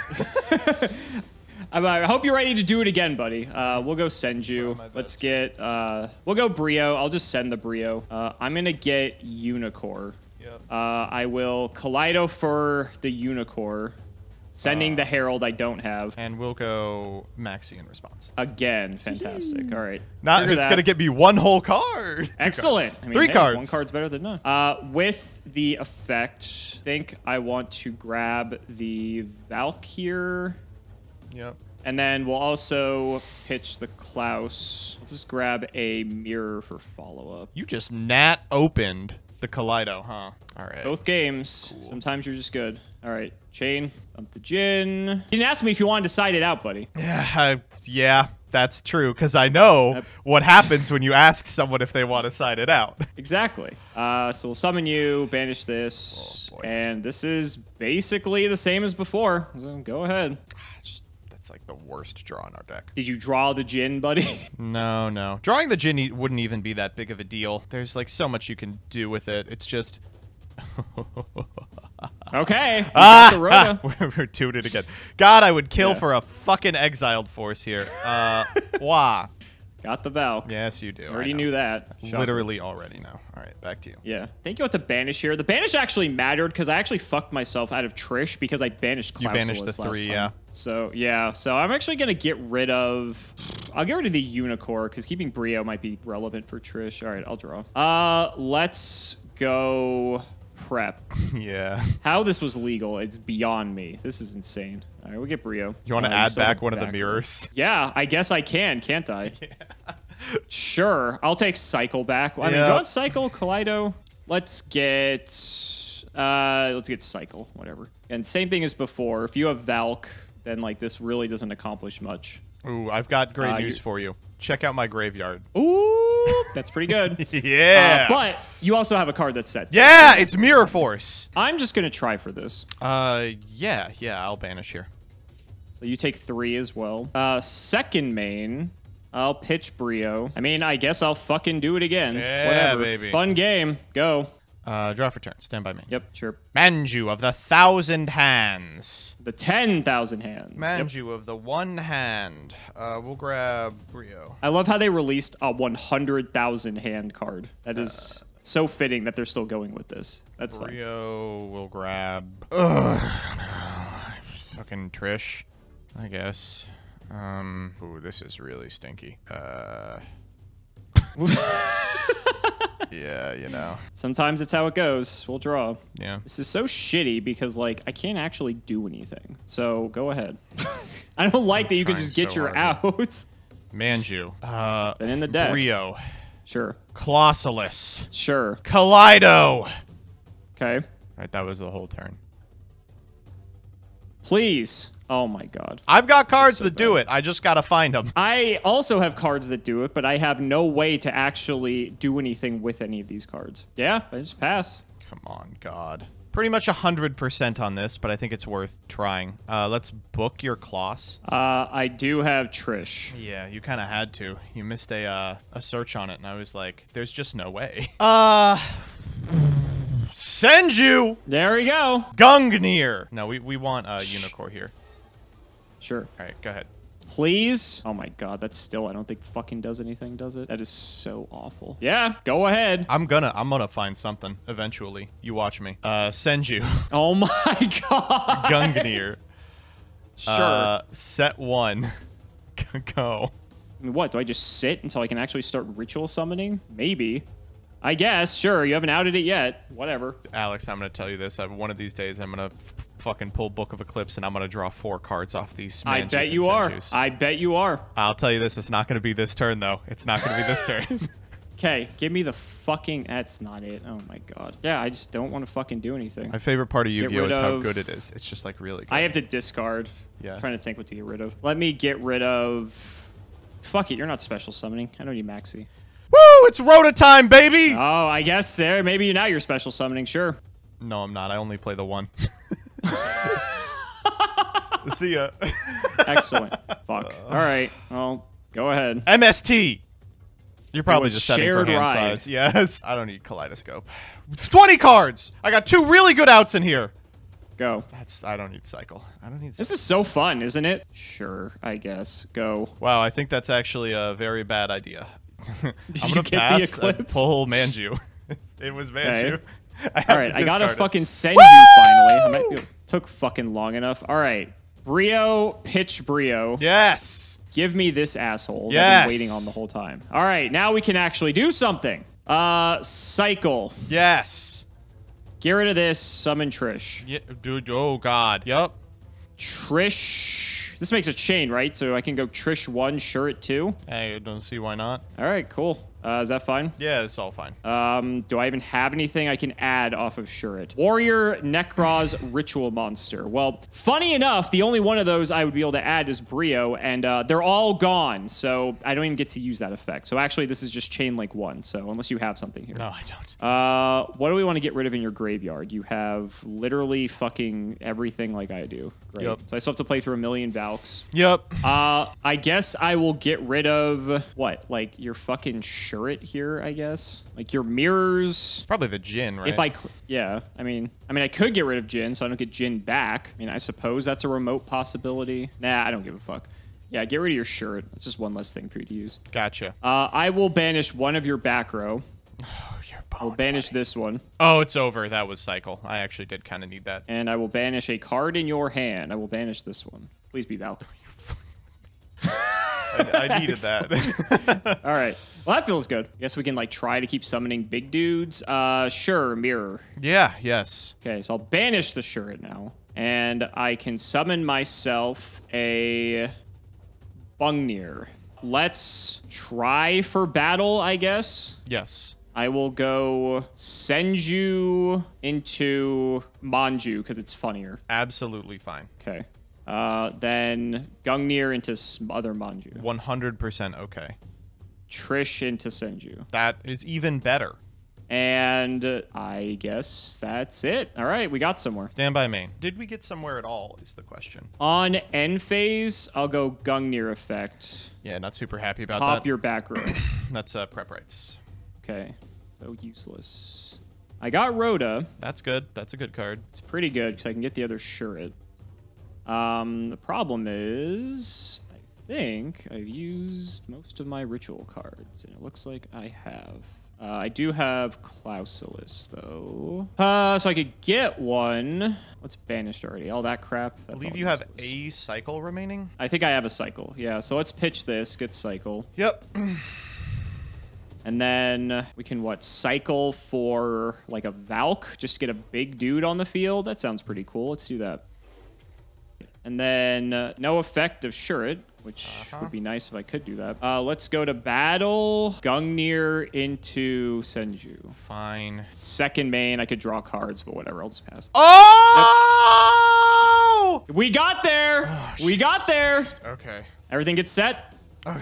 I hope you're ready to do it again, buddy. We'll go Senju. Let's get, we'll go Brio. I'll just send the Brio. I'm gonna get Unicorn. Yep. I will Kaleido for the Unicorn. Sending the Herald I don't have. And we'll go Maxi in response. Again, fantastic. All right. It's going to get me one whole card. Excellent. I mean, Three cards. One card's better than none. With the effect, I think I want to grab the Valk here. Yep. And then we'll also pitch the Klaus. We'll just grab a mirror for follow-up. You just nat opened the Kaleido, huh? All right. Both games. Cool. Sometimes you're just good. All right. Chain. Dump the Jin. You didn't ask me if you wanted to side it out, buddy. Yeah, that's true, because I know what happens when you ask someone if they want to side it out. Exactly. So we'll summon you, banish this, and this is basically the same as before. So go ahead. That's like the worst draw in our deck. Did you draw the Jin, buddy? No. Drawing the Jin wouldn't even be that big of a deal. There's like so much you can do with it. It's just... Okay. We're doing it again. God, I would kill for a fucking exiled force here. Wah. Got the Valk. Yes, you do. Already knew that. Literally already know. All right, back to you. Yeah. I think you want to banish here. The banish actually mattered because I actually fucked myself out of Trish because I banished Klaus. You banished the 3, yeah. So, yeah. So I'm actually going to get rid of... I'll get rid of the Unicorn because keeping Brio might be relevant for Trish. All right, I'll draw. Let's go... prep. Yeah. How this was legal, it's beyond me. This is insane. All right, we'll get Brio. You want to add back one of the mirrors? Yeah, I guess I can, can't I? Yeah. Sure, I'll take Cycle back. I mean, do you want Cycle, Kaleido? Let's get Cycle, whatever. And same thing as before. If you have Valk, then like this really doesn't accomplish much. Ooh, I've got great news for you. Check out my graveyard. Ooh, that's pretty good. Yeah. But you also have a card that's set. Yeah, it's Mirror Force. I'm just gonna try for this. Yeah, I'll banish here. So you take 3 as well. Second main, I'll pitch Brio. I mean, I guess I'll fucking do it again. Yeah, whatever. baby. Fun game. Go. Draw for turn. Stand by me. Yep, sure. Manju of the 1,000 hands. The 10,000 hands. Manju of the 1 hand. We'll grab Brio. I love how they released a 100,000 hand card. That is so fitting that they're still going with this. That's fine. Brio will grab. Fucking Trish, I guess. Ooh, this is really stinky. Yeah, you know. Sometimes it's how it goes. We'll draw. Yeah. This is so shitty because, like, I can't actually do anything. So, go ahead. I don't like that you can just get your outs. Manju. Then in the deck. Brio. Sure. Colossalus. Sure. Kaleido. Okay. Right, that was the whole turn. Please. Oh my god. I've got cards that do it. I just gotta find them. I also have cards that do it, but I have no way to actually do anything with any of these cards. Yeah, I just pass. Come on, God. Pretty much 100% on this, but I think it's worth trying. Let's book your Kloss. I do have Trish. Yeah, you kind of had to. You missed a search on it, and I was like, there's just no way. Senju! There we go. Gungnir! No, we want Unicorn here. Sure. All right, go ahead. Please. Oh my god, that's still, I don't think fucking does anything, does it? That is so awful. Yeah, go ahead. I'm gonna find something eventually. You watch me. Senju. Oh my god. Gungnir. Sure. Set 1. Go. I mean, what, do I just sit until I can actually start ritual summoning? Maybe. I guess, sure, you haven't outed it yet. Whatever. Alex, I'm gonna tell you this. One of these days, I'm gonna fucking pull Book of Eclipse, and I'm gonna draw 4 cards off these. I bet you are. I bet you are. I'll tell you this. It's not gonna be this turn, though. It's not gonna be this turn. Okay, give me the fucking... That's not it. Oh my god. Yeah, I just don't want to fucking do anything. My favorite part of Yu-Gi-Oh! Is how good it is. It's just, like, really good. I have to discard. Yeah. I'm trying to think what to get rid of. Let me get rid of... Fuck it, you're not special summoning. I don't need Maxi. Woo! It's Rota time, baby! Oh, I guess there. Maybe now you're special summoning, sure. No, I'm not. I only play the 1. See ya. Excellent. Fuck. All right. Well, go ahead. MST. You're probably just setting for hand size. Yes. I don't need Kaleidoscope. 20 cards. I got 2 really good outs in here. Go. I don't need Cycle. I don't need Cycle. This is so fun, isn't it? Sure, I guess. Go. Wow, I think that's actually a very bad idea. Did I'm you gonna get pass the Eclipse? and pull Manju. It was Manju. Okay. All right, I gotta fucking send Woo! you finally. It took fucking long enough. All right, Brio, pitch Brio. Yes. Give me this asshole that Yes. I've been waiting on the whole time. All right, now we can actually do something. Cycle. Yes. Get rid of this. Summon Trish. Yeah, dude. Oh God. Yup. Trish. This makes a chain, right? So I can go Trish 1, Shirt 2. Hey, I don't see why not. All right, cool. Is that fine? Yeah, it's all fine. Do I even have anything I can add off of Shurit? Warrior, Nekroz, Ritual Monster. Well, funny enough, the only one of those I would be able to add is Brio, and they're all gone, so I don't even get to use that effect. So actually, this is just Chain Link 1, so unless you have something here. No, I don't. What do we want to get rid of in your graveyard? You have literally fucking everything like I do. Great. Yep. So I still have to play through 1,000,000 Valks. Yep. I guess I will get rid of, what, like your fucking Shurit here, I guess? Like your mirrors. Probably the Jin, right? If yeah, I mean, I could get rid of Jin, so I don't get Jin back. I mean, I suppose that's a remote possibility. Nah, I don't give a fuck. Yeah, get rid of your Shurit. That's just one less thing for you to use. Gotcha. I will banish one of your back row. Oh, you're bone, I'll banish buddy. this one. Oh, it's over. That was Cycle. I actually did kind of need that. And I will banish a card in your hand. I will banish this one. Please be Valk. I needed that. All right. Well, that feels good. I guess we can like try to keep summoning big dudes. Sure, mirror. Yeah, yes. Okay, so I'll banish the Shure now. And I can summon myself a Bungnir. Let's try for battle, I guess. Yes. I will go Senju into Manju because it's funnier. Absolutely fine. Okay. Then Gungnir into other Manju. 100% okay. Trish into Senju. That is even better. And I guess that's it. All right, we got somewhere. Stand by main. Did we get somewhere at all is the question. On end phase, I'll go Gungnir effect. Yeah, not super happy about that. Pop your back row. That's prep rights. Okay, so useless. I got Rhoda. That's good. That's a good card. It's pretty good because I can get the other Shuret. The problem is, I think I've used most of my ritual cards, and it looks like I have. I do have Clausulus, though. So I could get one. What's banished already? All that crap. I believe you have a cycle remaining. I think I have a cycle. Yeah, so let's pitch this. Get cycle. Yep. And then we can, what, cycle for, like, a Valk? Just to get a big dude on the field? That sounds pretty cool. Let's do that. And then no effect of Shuret, which would be nice if I could do that. Let's go to battle. Gungnir into Senju. Fine. Second main, I could draw cards, but whatever. I'll just pass. Oh! Yep. We got there. Oh, we got there. Okay. Everything gets set. Okay.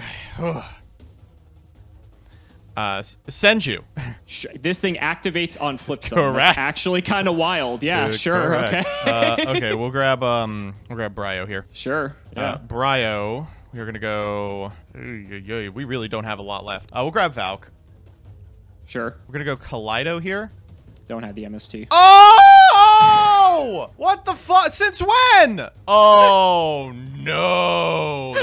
Senju. This thing activates on flip zone. Correct. That's actually kind of wild. Yeah, sure. Correct. Okay. Okay, we'll grab Bryo here. Sure. Yeah. Bryo. We're gonna go. We really don't have a lot left. We'll grab Valk. Sure. We're gonna go Kaleido here. Don't have the MST. Oh! What the fuck? Since when? Oh no!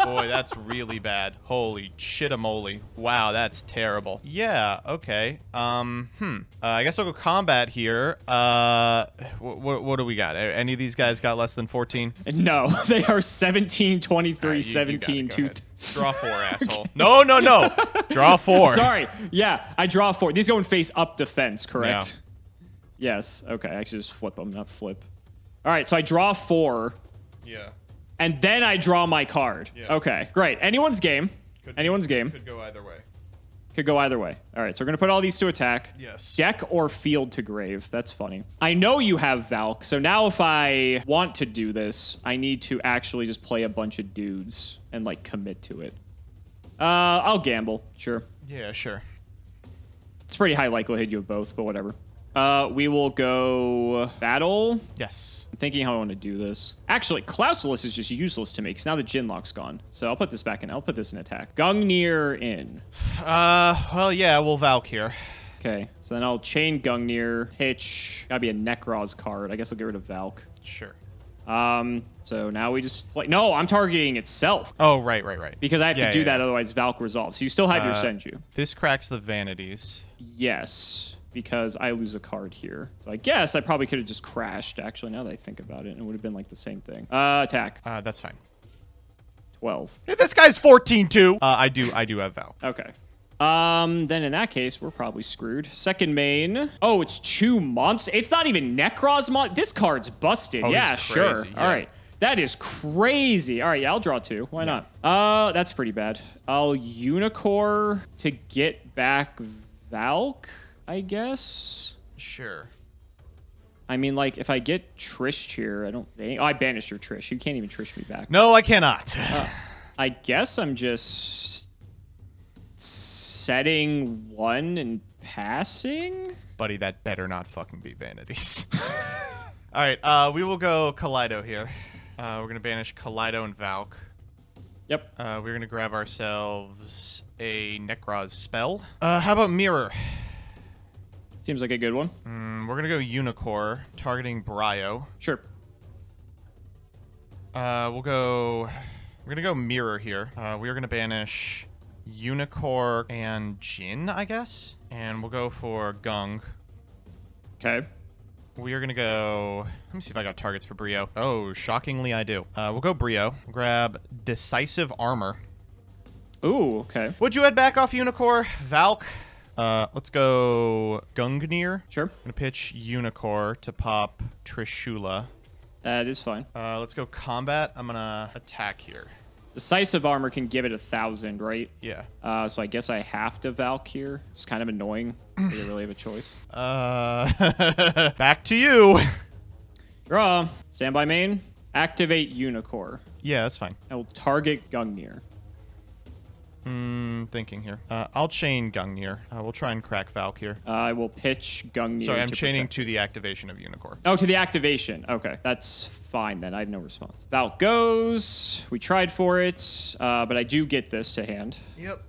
Boy, that's really bad. Holy shit-a-moly. Wow, that's terrible. Yeah. Okay. I guess I'll go combat here. What do we got? Any of these guys got less than 14? No, they are 17, 23, 17, 2. Draw 4, asshole. No. Draw 4. Sorry. Yeah, I draw 4. These go in face up defense, correct? Yeah. Yes. Okay, actually just flip them, not flip. All right, so I draw 4. Yeah. And then I draw my card. Yeah. Okay, great. Anyone's game. Anyone's game. Could go either way. Could go either way. All right, so we're going to put all these to attack. Yes. Deck or field to grave. That's funny. I know you have Valk, so now if I want to do this, I need to actually just play a bunch of dudes and, like, commit to it. I'll gamble. Sure. Yeah, sure. It's pretty high likelihood you have both, but whatever. We will go battle. Yes. I'm thinking how I want to do this. Actually, Clausulus is just useless to me because now the Jinlock's gone. So I'll put this back in. I'll put this in attack. Gungnir in. Well, yeah, we'll Valk here. Okay, so then I'll chain Gungnir, pitch. Gotta be a Nekroz card. I guess I'll get rid of Valk. Sure. So now we just play. No, I'm targeting itself. Oh, right. Because I have to do that, otherwise Valk resolves. So you still have your Senju. This cracks the vanities. Yes, because I lose a card here. So I guess I probably could have just crashed, actually, now that I think about it. And it would have been like the same thing. Attack. That's fine. 12. Hey, this guy's 14 too. I do have Valk. Okay. Then in that case, we're probably screwed. Second main. Oh, it's 2 months. It's not even Nekroz mon. This card's busted. Oh, yeah, sure. Yeah. All right. That is crazy. All right, yeah, I'll draw 2. Why not? That's pretty bad. I'll Unicore to get back Valk, I guess. Sure. I mean, like, if I get Trish here, I don't think... Oh, I banished your Trish. You can't even Trish me back. No, I cannot. I guess I'm just setting 1 and passing? Buddy, that better not fucking be vanities. All right, we will go Kaleido here. We're going to banish Kaleido and Valk. Yep. We're going to grab ourselves a Nekroz spell. How about Mirror? Seems like a good one. We're going to go Unicore, targeting Bryo. Sure. We're going to go Mirror here. We are going to banish Unicore and Jin, I guess. And we'll go for Gung. Okay. We are going to go... Let me see if I got targets for Brio. Oh, shockingly I do. We'll go Brio. We'll grab Decisive Armor. Ooh, okay. Would you head back off Unicorn? Valk. Let's go Gungnir. Sure. I'm going to pitch Unicorn to pop Trishula. That is fine. Let's go Combat. I'm going to attack here. Decisive Armor can give it 1,000, right? Yeah. So I guess I have to Valk here. It's kind of annoying. I don't really have a choice. Back to you. Draw. Stand by main. Activate Unicorn. Yeah, that's fine. I will target Gungnir. Thinking here. I'll chain Gungnir. We'll try and crack Valk here. I will pitch Gungnir. Sorry, I'm chaining to the activation of Unicorn. Oh, to the activation. Okay, that's fine then. I have no response. Valk goes. We tried for it, but I do get this to hand. Yep.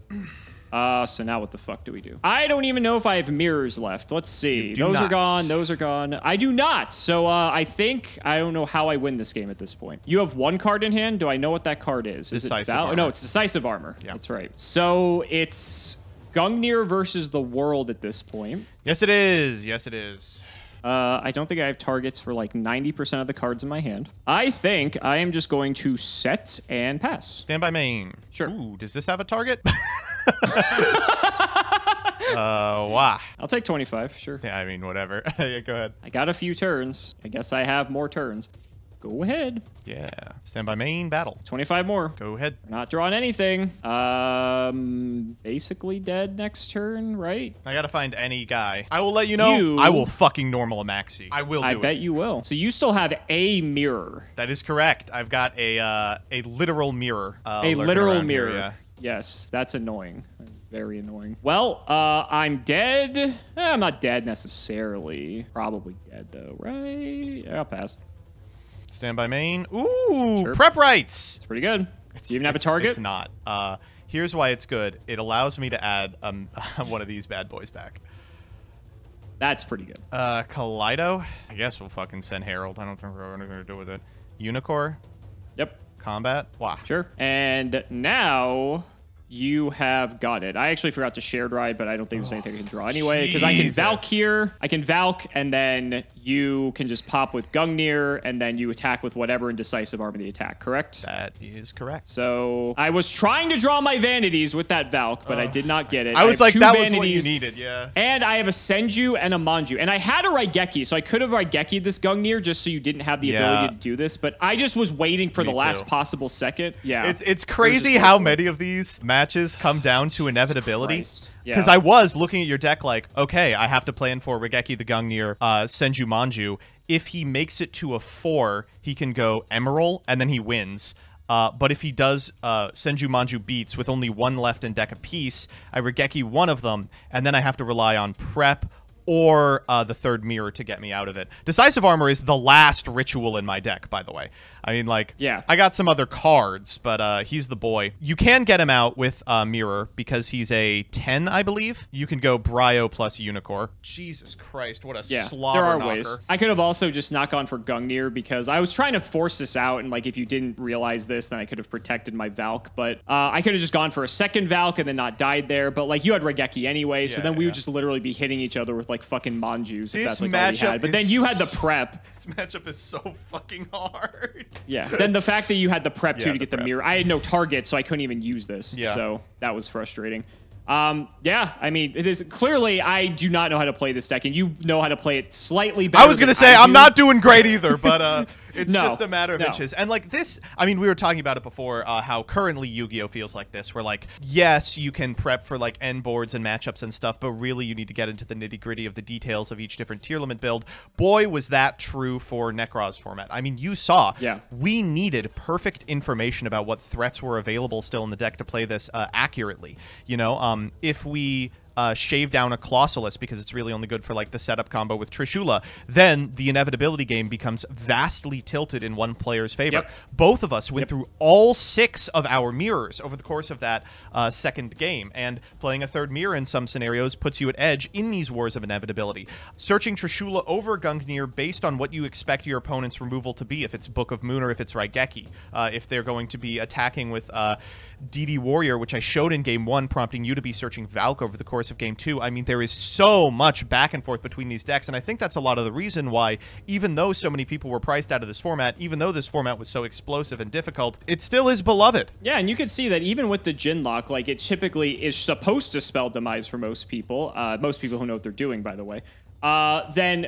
So now what the fuck do we do? I don't even know if I have mirrors left. Let's see. Those are gone. Those are gone. I do not. So I think I don't know how I win this game at this point. You have one card in hand. Do I know what that card is? Decisive Armor. No, it's Decisive Armor. Yeah. That's right. So it's Gungnir versus the world at this point. Yes, it is. Yes, it is. I don't think I have targets for like 90% of the cards in my hand. I think I am just going to set and pass. Stand by main. Sure. Ooh, does this have a target? Wow. I'll take 25, sure. Yeah, I mean, whatever. Yeah, go ahead. I got a few turns. I guess I have more turns. Go ahead. Yeah. Stand by main, battle. 25 more. Go ahead. Not drawing anything. Basically dead next turn, right? I gotta find any guy. I will let you know. I will fucking normal Maxi. I will do it. I bet you will. So you still have a mirror. That is correct. I've got a literal mirror. A literal mirror. Here, yeah. Yes, that's annoying. That's very annoying. Well, I'm dead. I'm not dead necessarily. Probably dead though, right? I'll pass. Stand by main. Ooh, Sure. Prep rights. It's pretty good. Do you even have a target? It's not. Here's why it's good. It allows me to add one of these bad boys back. That's pretty good. Kaleido. I guess we'll fucking send Herald. I don't think we're anything to do with it. Unicorn. Yep. Combat. Wow. Sure. And now you have got it. I actually forgot to shared ride, but I don't think there's anything I can draw anyway, because I can Valk here. I can Valk, and then you can just pop with Gungnir, and then you attack with whatever in Decisive Armor the attack, correct? That is correct. So I was trying to draw my vanities with that Valk, but I did not get it. I was like, that vanities, was what you needed, yeah. And I have a Senju and a Manju. And I had a Raigeki, so I could have Raigeki'd this Gungnir just so you didn't have the ability to do this, but I just was waiting for the last possible second. Yeah. It's crazy how many of these matches come down to inevitability. Because Yeah. I was looking at your deck like, okay, I have to plan for Raigeki the Gungnir, Senju Manju. If he makes it to a 4, he can go Emerald, and then he wins. But if he does Senju Manju beats with only 1 left in deck apiece, I Raigeki one of them, and then I have to rely on prep or the third mirror to get me out of it. Decisive Armor is the last ritual in my deck, by the way. I mean, like, I got some other cards, but he's the boy. You can get him out with Mirror because he's a 10, I believe. You can go Brio plus Unicorn. Jesus Christ, what a slobber there are knocker. ways. I could have also just not gone for Gungnir because I was trying to force this out, and like if you didn't realize this, then I could have protected my Valk. But I could have just gone for a second Valk and then not died there. But like you had Raigeki anyway, so then we would just literally be hitting each other with like fucking Manjus if that's like all we had. But then you had the prep. This matchup is so fucking hard. Yeah. Then the fact that you had the prep too to get the prep. mirror. I had no target, so I couldn't even use this. Yeah. So that was frustrating. Yeah, I mean, it is clearly I do not know how to play this deck, and you know how to play it slightly better. I was gonna say I'm not doing great either, but it's just a matter of no. inches. And like this, I mean, we were talking about it before, how currently Yu-Gi-Oh feels like this, where like, yes, you can prep for like end boards and matchups and stuff, but really you need to get into the nitty-gritty of the details of each different tier limit build. Boy, was that true for Nekroz format. I mean, you saw, we needed perfect information about what threats were available still in the deck to play this accurately. You know, if we shave down a Colossalus because it's really only good for like the setup combo with Trishula, then the inevitability game becomes vastly tilted in one player's favor. Both of us went through all 6 of our mirrors over the course of that second game, and playing a third mirror in some scenarios puts you at edge in these wars of inevitability. Searching Trishula over Gungnir based on what you expect your opponent's removal to be, if it's Book of Moon or if it's Raigeki, if they're going to be attacking with DD Warrior, which I showed in game 1, prompting you to be searching Valk over the course course of Game 2. I mean, there is so much back and forth between these decks, and I think that's a lot of the reason why, even though so many people were priced out of this format, even though this format was so explosive and difficult, it still is beloved. Yeah, and you can see that even with the Jin lock, like, it typically is supposed to spell demise for most people who know what they're doing, by the way. Then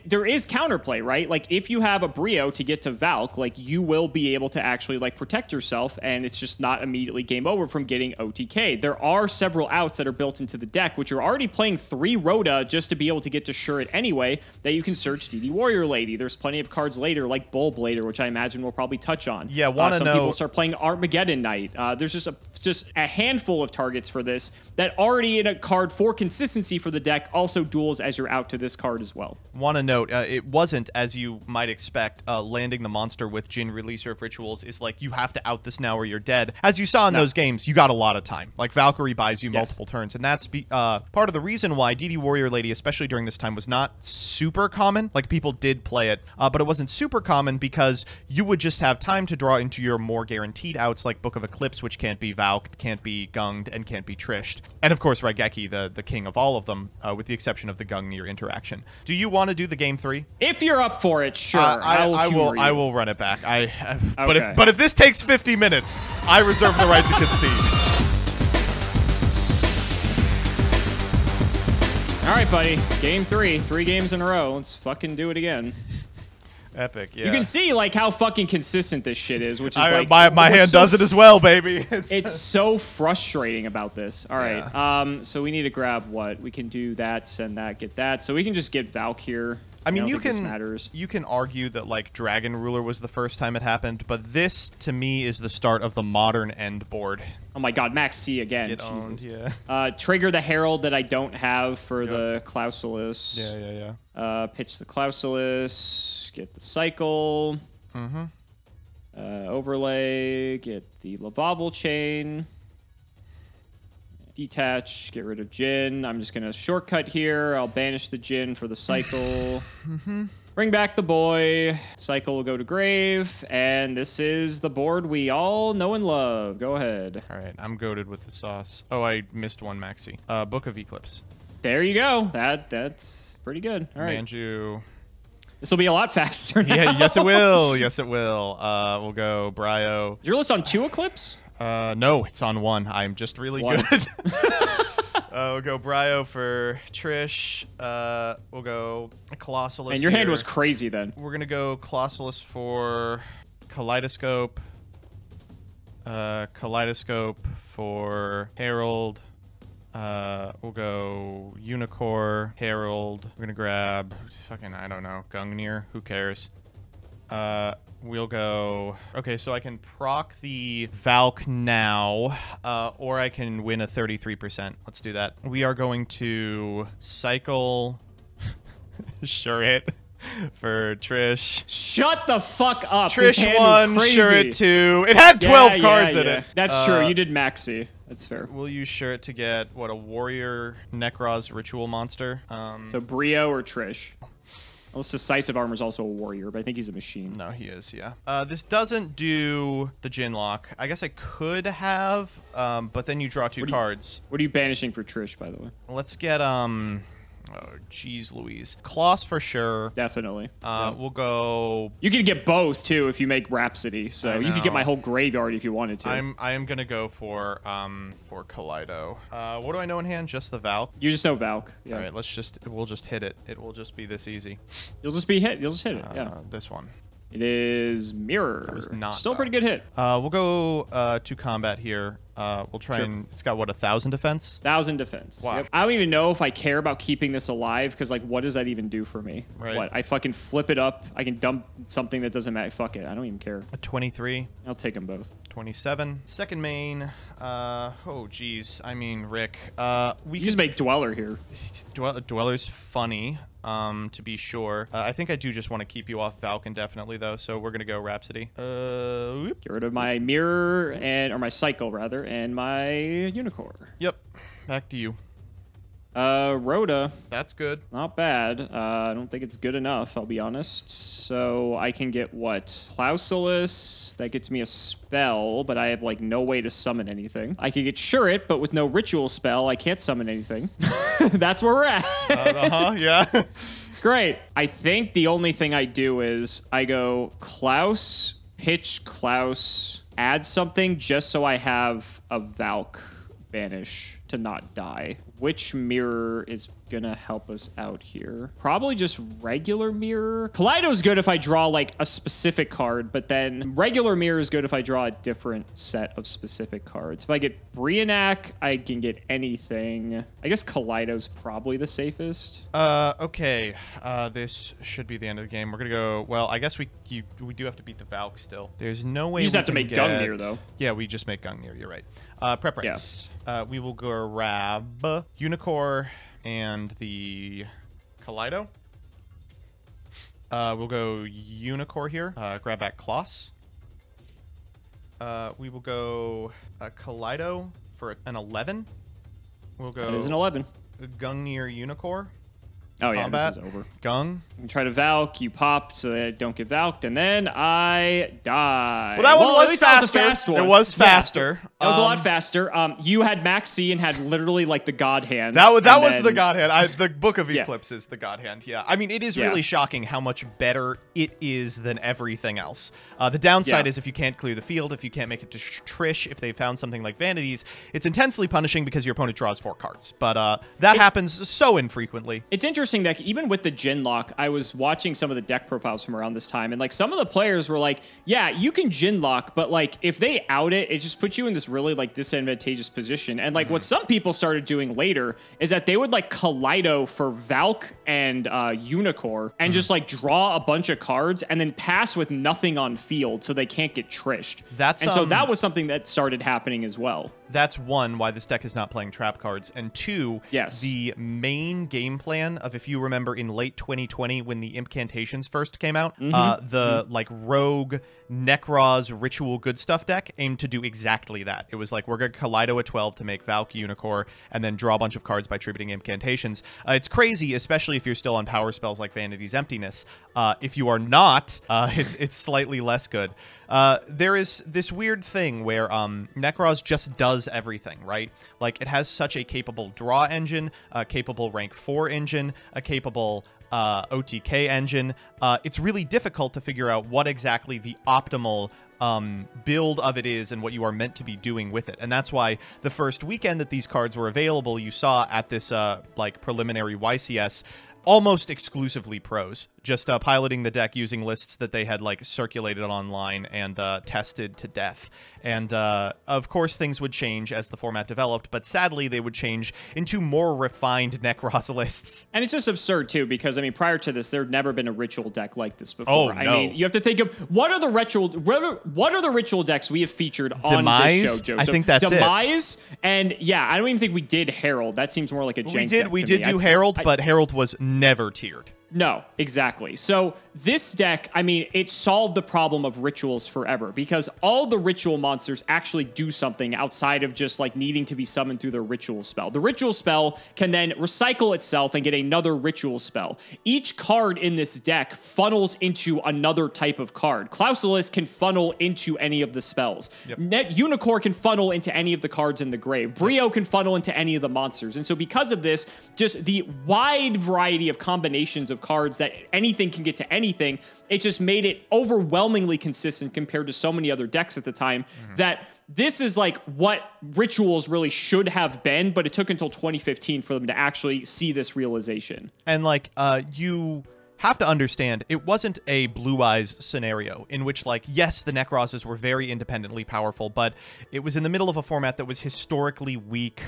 there is counterplay, right? Like, if you have a Brio to get to Valk, like, you will be able to actually, like, protect yourself, and it's just not immediately game over from getting OTK. There are several outs that are built into the deck, which you're already playing 3 Rhoda just to be able to get to Shure it anyway, that you can search DD Warrior Lady. There's plenty of cards later, like Bull Blader, which I imagine we'll probably touch on. Yeah, some people start playing Armageddon Knight. There's just a handful of targets for this that already in a card for consistency for the deck also duels as your out to this card as well. Want to note, it wasn't, as you might expect, landing the monster with Jin Releaser of Rituals is like, you have to out this now or you're dead. As you saw in those games, you got a lot of time. Like, Valkyrie buys you multiple turns, and that's part of the reason why DD Warrior Lady, especially during this time, was not super common. Like, people did play it, but it wasn't super common because you would just have time to draw into your more guaranteed outs, like Book of Eclipse, which can't be Valked, can't be Gunged, and can't be Trished. And of course, Raigeki, the king of all of them, with the exception of the Gungnir interaction. Do you want to do the game 3? If you're up for it, sure. I will run it back. Okay. But if this takes 50 minutes, I reserve the right to concede. All right, buddy. Game 3. 3 games in a row. Let's fucking do it again. Epic, yeah. You can see, like, how fucking consistent this shit is, which is, like... My hand does it as well, baby. It's so frustrating about this. All right, yeah. So we need to grab what? We can do that, send that, get that. So we can just get Valk here. I mean, you can argue that, like, Dragon Ruler was the first time it happened, but this, to me, is the start of the modern end board. Oh my god, Max C again. Get owned, yeah. Trigger the Herald that I don't have for the Clausulus. Yeah. Pitch the Clausulus. Get the Cycle. Overlay. Get the Lavavel Chain. Detach, get rid of Jin. I'm just going to shortcut here. I'll banish the Jin for the Cycle. Bring back the boy. Cycle will go to grave. And this is the board we all know and love. Go ahead. All right, I'm goated with the sauce. Oh, I missed one, Maxi. Book of Eclipse. There you go. That's pretty good. All right. Manju. This will be a lot faster now. Yeah, yes it will. Yes it will. We'll go Brio. Is your list on 2 Eclipse? No, it's on 1. I'm just really good. We'll go Brio for Trish. We'll go Colossalus. And your hand was crazy then. We're going to go Colossalus for Kaleidoscope. Kaleidoscope for Herald. We'll go Unicorn, Herald. We're going to grab, fucking, I don't know, Gungnir. Who cares? We'll go... Okay, so I can proc the Valk now, or I can win a 33%. Let's do that. We are going to cycle... Sure it. For Trish. Shut the fuck up. Trish 1, Sure it 2. It had 12 cards in it. That's true. You did Maxi. That's fair. We'll use Sure it to get, what, a Warrior Nekroz Ritual Monster. So Brio or Trish? Unless Decisive Armor is also a warrior, but I think he's a machine. No, he is, yeah. This doesn't do the Jin lock. I guess I could have, but then you draw 2 cards. What are you banishing for Trish, by the way? Let's get, oh, jeez Louise. Kloss for sure. Definitely. We'll go... You can get both, too, if you make Rhapsody. So you could get my whole graveyard if you wanted to. I am going to go for Kaleido. What do I know in hand? Just the Valk? You just know Valk. Yeah. All right, we'll just hit it. It will just be this easy. You'll just hit it, yeah. This one. It is Mirror. That was not still a pretty good hit. We'll go to combat here. We'll try and... It's got, what, 1,000 defense? 1,000 defense. Wow. Yep. I don't even know if I care about keeping this alive, because, like, what does that even do for me? Right. What? I fucking flip it up. I can dump something that doesn't matter. Fuck it. I don't even care. A 23. I'll take them both. 27. Second main. Oh, geez. I mean, Rick. We just make Dweller here. Dweller's funny. To be sure. I think I do just want to keep you off Valk indefinitely, though, so we're going to go Rhapsody. Get rid of my Mirror, or my Cycle, rather, and my Unicorn. Yep. Back to you. Rhoda. That's good. Not bad. I don't think it's good enough, I'll be honest. So I can get what? Clausulus. That gets me a spell, but I have like no way to summon anything. I can get Shure, but with no ritual spell, I can't summon anything. That's where we're at. Yeah. Great. I think the only thing I do is I go Klaus, pitch Klaus, add something just so I have a Valk banish to not die. Which mirror is gonna help us out here? Probably just regular mirror. Kaleido's good if I draw like a specific card, but then regular mirror is good if I draw a different set of specific cards. If I get Brionac, I can get anything. I guess Kaleido's probably the safest. Okay. This should be the end of the game. We're gonna go. Well, I guess we do have to beat the Valk still. There's no way. You just have to make Gungnir though. Yeah, we just make Gungnir. You're right. Prep rights. Yeah. We will grab Unicorn and the Kaleido. We'll go Unicorn here. Grab back Kloss. We will go Kaleido for an 11. We'll go. That is an 11. Gungnir Unicorn. Oh, yeah, Combat. this is over. Gung. You try to Valk, you pop so that I don't get Valked, and then I die. Well, that one was at least that was a faster. fast one. It was faster. Yeah, that was a lot faster. You had Max C and had literally like the God Hand. That was the God Hand. The Book of Eclipse is the God Hand. Yeah. I mean, it is really shocking how much better it is than everything else. The downside is if you can't clear the field, if you can't make it to Trish, if they found something like Vanities, it's intensely punishing because your opponent draws 4 cards. But that happens so infrequently. It's interesting that even with the Jinlock, I was watching some of the deck profiles from around this time, and like some of the players were like, yeah, you can Jinlock, but like if they out it, it just puts you in this really like disadvantageous position. And like what some people started doing later is that they would like Kaleido for Valk and Unicorn and just like draw a bunch of cards and then pass with nothing on field so they can't get trished. So that was something that started happening as well. That's one, why this deck is not playing trap cards. And two, the main game plan of, if you remember in late 2020 when the Incantations first came out, the like rogue Nekroz ritual good stuff deck aimed to do exactly that. It was like, we're going to Kaleido at 12 to make Valk Unicorn and then draw a bunch of cards by tributing Incantations. It's crazy, especially if you're still on power spells like Vanity's Emptiness. If you are not, it's slightly less good. There is this weird thing where Nekroz just does everything, right? Like, it has such a capable draw engine, a capable rank 4 engine, a capable OTK engine. It's really difficult to figure out what exactly the optimal build of it is and what you are meant to be doing with it. And that's why the first weekend that these cards were available, you saw at this like preliminary YCS, almost exclusively pros, just piloting the deck using lists that they had like circulated online and tested to death. And of course things would change as the format developed, but sadly they would change into more refined Nekroz lists. And it's just absurd too, because I mean, prior to this, there had never been a ritual deck like this before. Oh, I mean, you have to think of what are the ritual decks we have featured on Demise? this show, Joe? I think that's Demise, and yeah, I don't even think we did Herald. That seems more like a jank deck we did do Herald, but Herald was never tiered. No, exactly. So this deck, I mean, it solved the problem of rituals forever because all the ritual monsters actually do something outside of just like needing to be summoned through the ritual spell. The ritual spell can then recycle itself and get another ritual spell. Each card in this deck funnels into another type of card. Clausulus can funnel into any of the spells. Unicorn can funnel into any of the cards in the grave. Brio can funnel into any of the monsters. And so because of this, just the wide variety of combinations of cards that anything can get to anything, it just made it overwhelmingly consistent compared to so many other decks at the time that this is like what rituals really should have been, but it took until 2015 for them to actually see this realization. And like you have to understand, it wasn't a Blue Eyes scenario in which, like, yes, the Nekrozes were very independently powerful, but it was in the middle of a format that was historically weak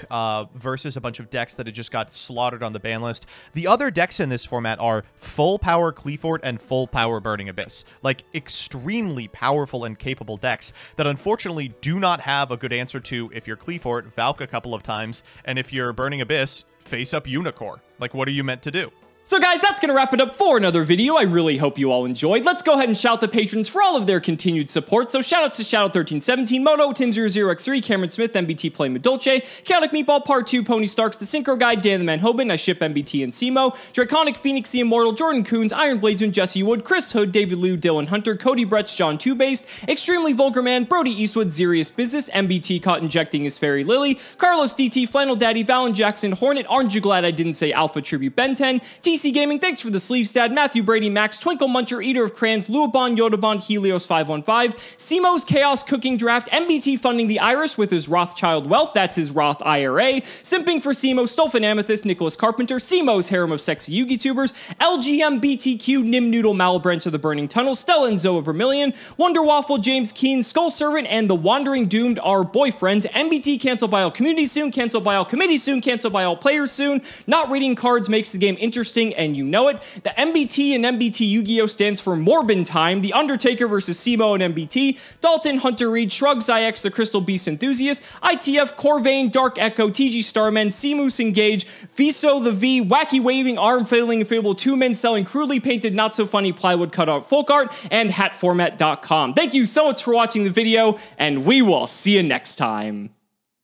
versus a bunch of decks that had just got slaughtered on the ban list. The other decks in this format are full power Cleafort and full power Burning Abyss. Like, extremely powerful and capable decks that unfortunately do not have a good answer to, if you're Cleafort, Valk a couple of times, and if you're Burning Abyss, face up Unicorn. Like, what are you meant to do? So guys, that's gonna wrap it up for another video. I really hope you all enjoyed. Let's go ahead and shout the patrons for all of their continued support. So shoutouts to Shoutout1317, Moto, Tim00x3, Cameron Smith, MBT Play Medolce, Chaotic Meatball Part 2, Pony Starks, The Synchro Guy, Dan the Man Hoban, I ship MBT and Cimo, Draconic Phoenix the Immortal, Jordan Coons, Iron Bladesman, Jesse Wood, Chris Hood, David Liu, Dylan Hunter, Cody Bretz, John Two-Based, Extremely Vulgar Man, Brody Eastwood, Zerius Business, MBT caught injecting his fairy lily, Carlos DT, Flannel Daddy, Valen Jackson, Hornet, aren't you glad I didn't say Alpha Tribute Ben 10, TC Gaming, thanks for the sleeve stat, Matthew Brady, Max, Twinkle Muncher, Eater of Crayons, Luabon, Yodabon, Helios 515, Simo's Chaos Cooking Draft, MBT funding the Iris with his Rothschild Wealth, that's his Roth IRA, Simping for Simo, Stolfin Amethyst, Nicholas Carpenter, Simo's Harem of Sexy Yugi Tubers, LGMBTQ, Nim Noodle, Malbranch of the Burning Tunnel, Stella and Zoa Vermilion, Wonder Waffle, James Keen, Skull Servant, and The Wandering Doomed are boyfriends. MBT cancel by all community soon, cancel by all committee soon, cancel by all players soon. Not reading cards makes the game interesting, and you know it. The MBT and MBT Yu-Gi-Oh! Stands for Morbin Time, The Undertaker versus Simo and MBT, Dalton, Hunter Reed, Shrug Zyx, The Crystal Beast Enthusiast, ITF, Corvain, Dark Echo, TG Starman, Seamoose Engage, Viso the V, Wacky Waving, Arm Failing, Fable 2 Men selling crudely painted, not so funny plywood cutout folk art, and hatformat.com. Thank you so much for watching the video, and we will see you next time.